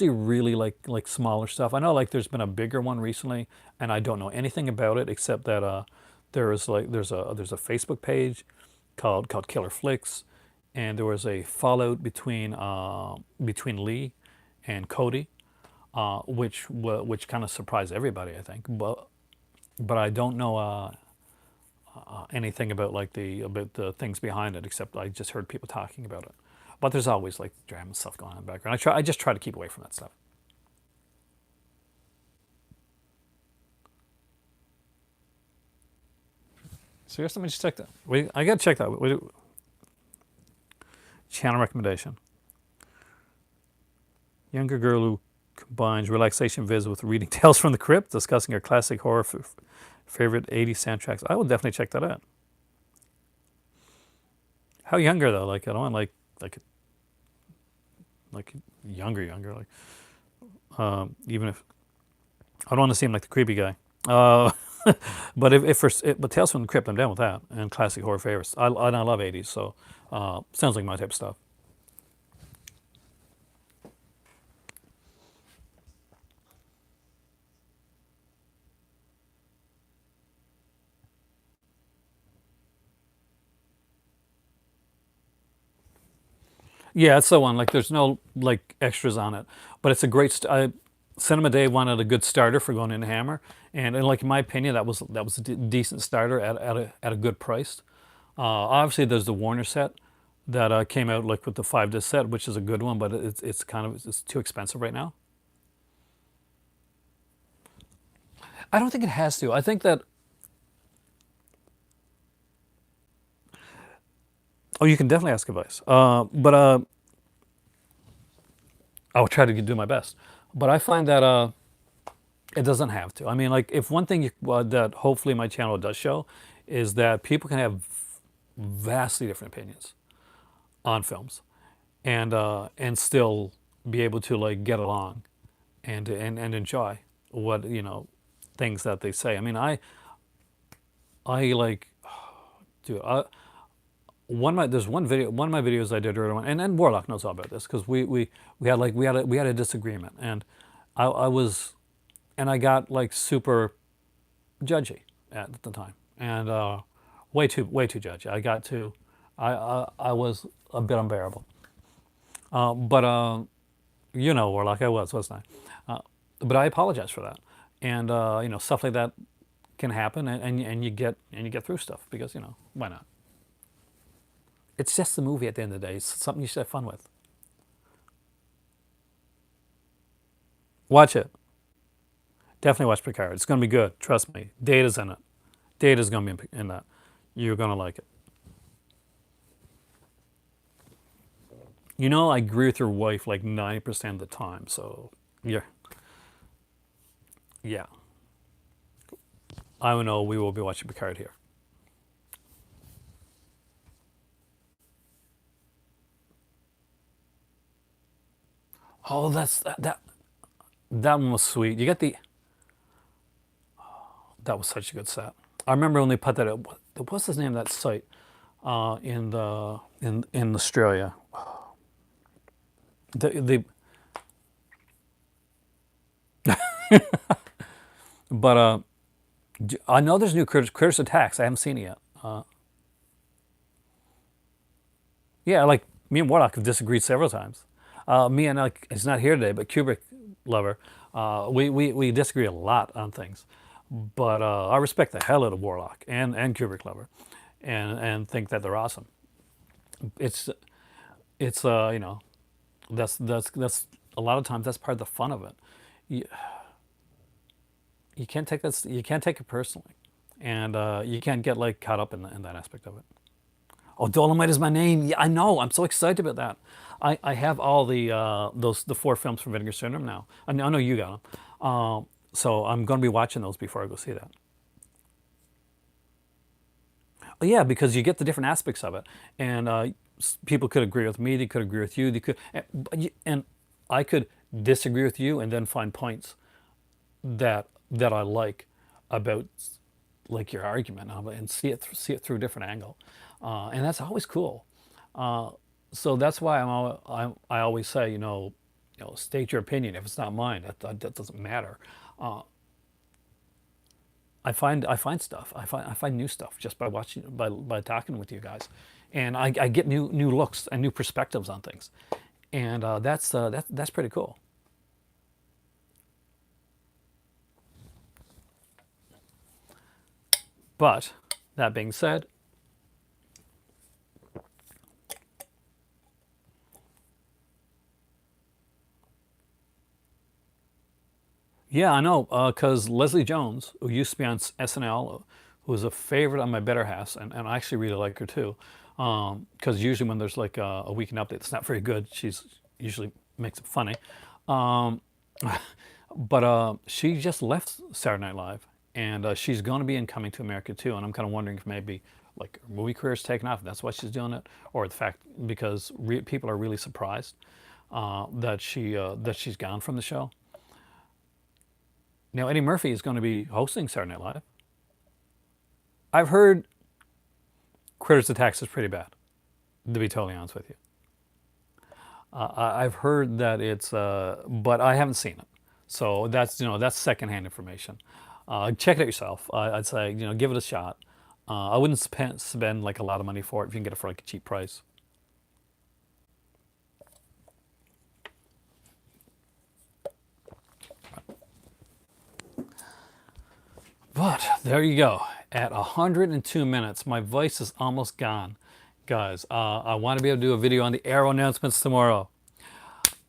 really like smaller stuff. I know like there's been a bigger one recently, and I don't know anything about it except that there's a Facebook page called Killer Flicks, and there was a fallout between Lee and Cody, which kind of surprised everybody, I think. But I don't know anything about the things behind it, except I just heard people talking about it. But there's always like drama stuff going on in the background. I just try to keep away from that stuff. Seriously, let me just check that. I gotta check that. Channel recommendation: younger girl who combines relaxation vids with reading Tales from the Crypt, discussing her classic horror favorite 80s soundtracks. I will definitely check that out. How younger though? Like I don't want like younger. Like even if I don't want to seem like the creepy guy. Uh, but Tales from the Crypt, I'm down with that. And classic horror favorites. I love 80s, so sounds like my type of stuff. Yeah, it's the one. Like, there's no like extras on it, but it's a great. Cinema Day wanted a good starter for going into Hammer, and like in my opinion, that was a decent starter at a good price. Obviously, there's the Warner set that came out like with the 5 disc set, which is a good one, but it's too expensive right now. I don't think it has to. I think that, oh, you can definitely ask advice, but I'll try to do my best. But I find that it doesn't have to. I mean, like if one thing that hopefully my channel does show is that people can have vastly different opinions on films, and still be able to like get along and enjoy what things that they say. I mean, I like, dude. There's one of my videos I did earlier on, and Warlock knows all about this because we had a disagreement, and I was, and I got like super judgy at the time, and way too judgy. I was a bit unbearable. But Warlock, I wasn't I? But I apologize for that, and stuff like that can happen, and you get through stuff because why not? It's just a movie at the end of the day. It's something you should have fun with. Watch it. Definitely watch Picard. It's going to be good. Trust me. Data's in it. Data's going to be in that. You're going to like it. I agree with your wife like 90% of the time. So, yeah. Yeah. I know we will be watching Picard here. Oh, that one was sweet. You get the that was such a good set. I remember when they put that. What's the name of that site in Australia? The but I know there's new Critters Attacks. I haven't seen it yet. Yeah, like me and Warlock have disagreed several times. Me and he's not here today, but Kubrick lover, we disagree a lot on things. But I respect the hell out of Warlock and Kubrick lover, and think that they're awesome. It's it's that's a lot of times that's part of the fun of it. You, you can't take that you can't take it personally, and you can't get like caught up in that aspect of it. Oh, Dolomite is my name. Yeah, I know. I'm so excited about that. I have all the 4 films from Vinegar Syndrome now. I know you got them. So I'm going to be watching those before I go see that. Oh, yeah, because you get the different aspects of it, and people could agree with me. They could agree with you. They could, and I could disagree with you, and then find points that I like about like your argument of it, and see it through a different angle, and that's always cool. So that's why I always say, state your opinion. If it's not mine, that doesn't matter. I find stuff. I find new stuff just by watching, by talking with you guys, and I get new looks and new perspectives on things, and that's pretty cool. But that being said, yeah, I know, because Leslie Jones, who used to be on SNL, who was a favorite on my better halves, and I actually really like her too, because usually when there's like a weekend update that's not very good, she's usually makes it funny. Um, but she just left Saturday Night Live, and she's going to be in Coming to America too, and I'm kind of wondering if maybe like her movie career's taken off, and that's why she's doing it, or the fact because people are really surprised that she's gone from the show. Now, Eddie Murphy is going to be hosting Saturday Night Live. I've heard Critters Attacks is pretty bad, to be totally honest with you. I've heard that but I haven't seen it. So that's secondhand information. Check it out yourself. I'd say give it a shot. I wouldn't spend like a lot of money for it if you can get it for like a cheap price. But there you go. At 102 minutes, my voice is almost gone. Guys, I want to be able to do a video on the Arrow announcements tomorrow.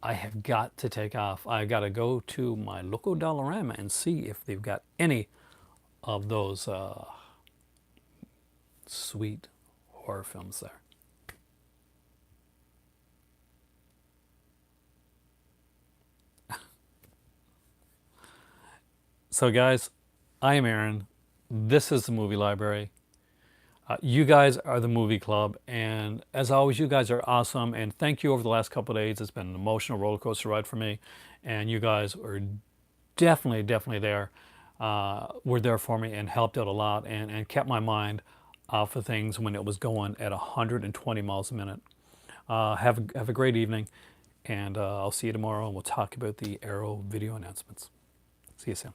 I have got to take off. I got to go to my local Dollarama and see if they've got any of those sweet horror films there. So, guys, I am Aaron. This is the Movie Library. You guys are the movie club, and as always, you guys are awesome. And thank you over the last couple of days. It's been an emotional roller coaster ride for me, and you guys are definitely there. Were there for me and helped out a lot, and kept my mind off of things when it was going at 120 miles a minute. Have a great evening, and I'll see you tomorrow, and we'll talk about the Arrow video announcements. See you soon.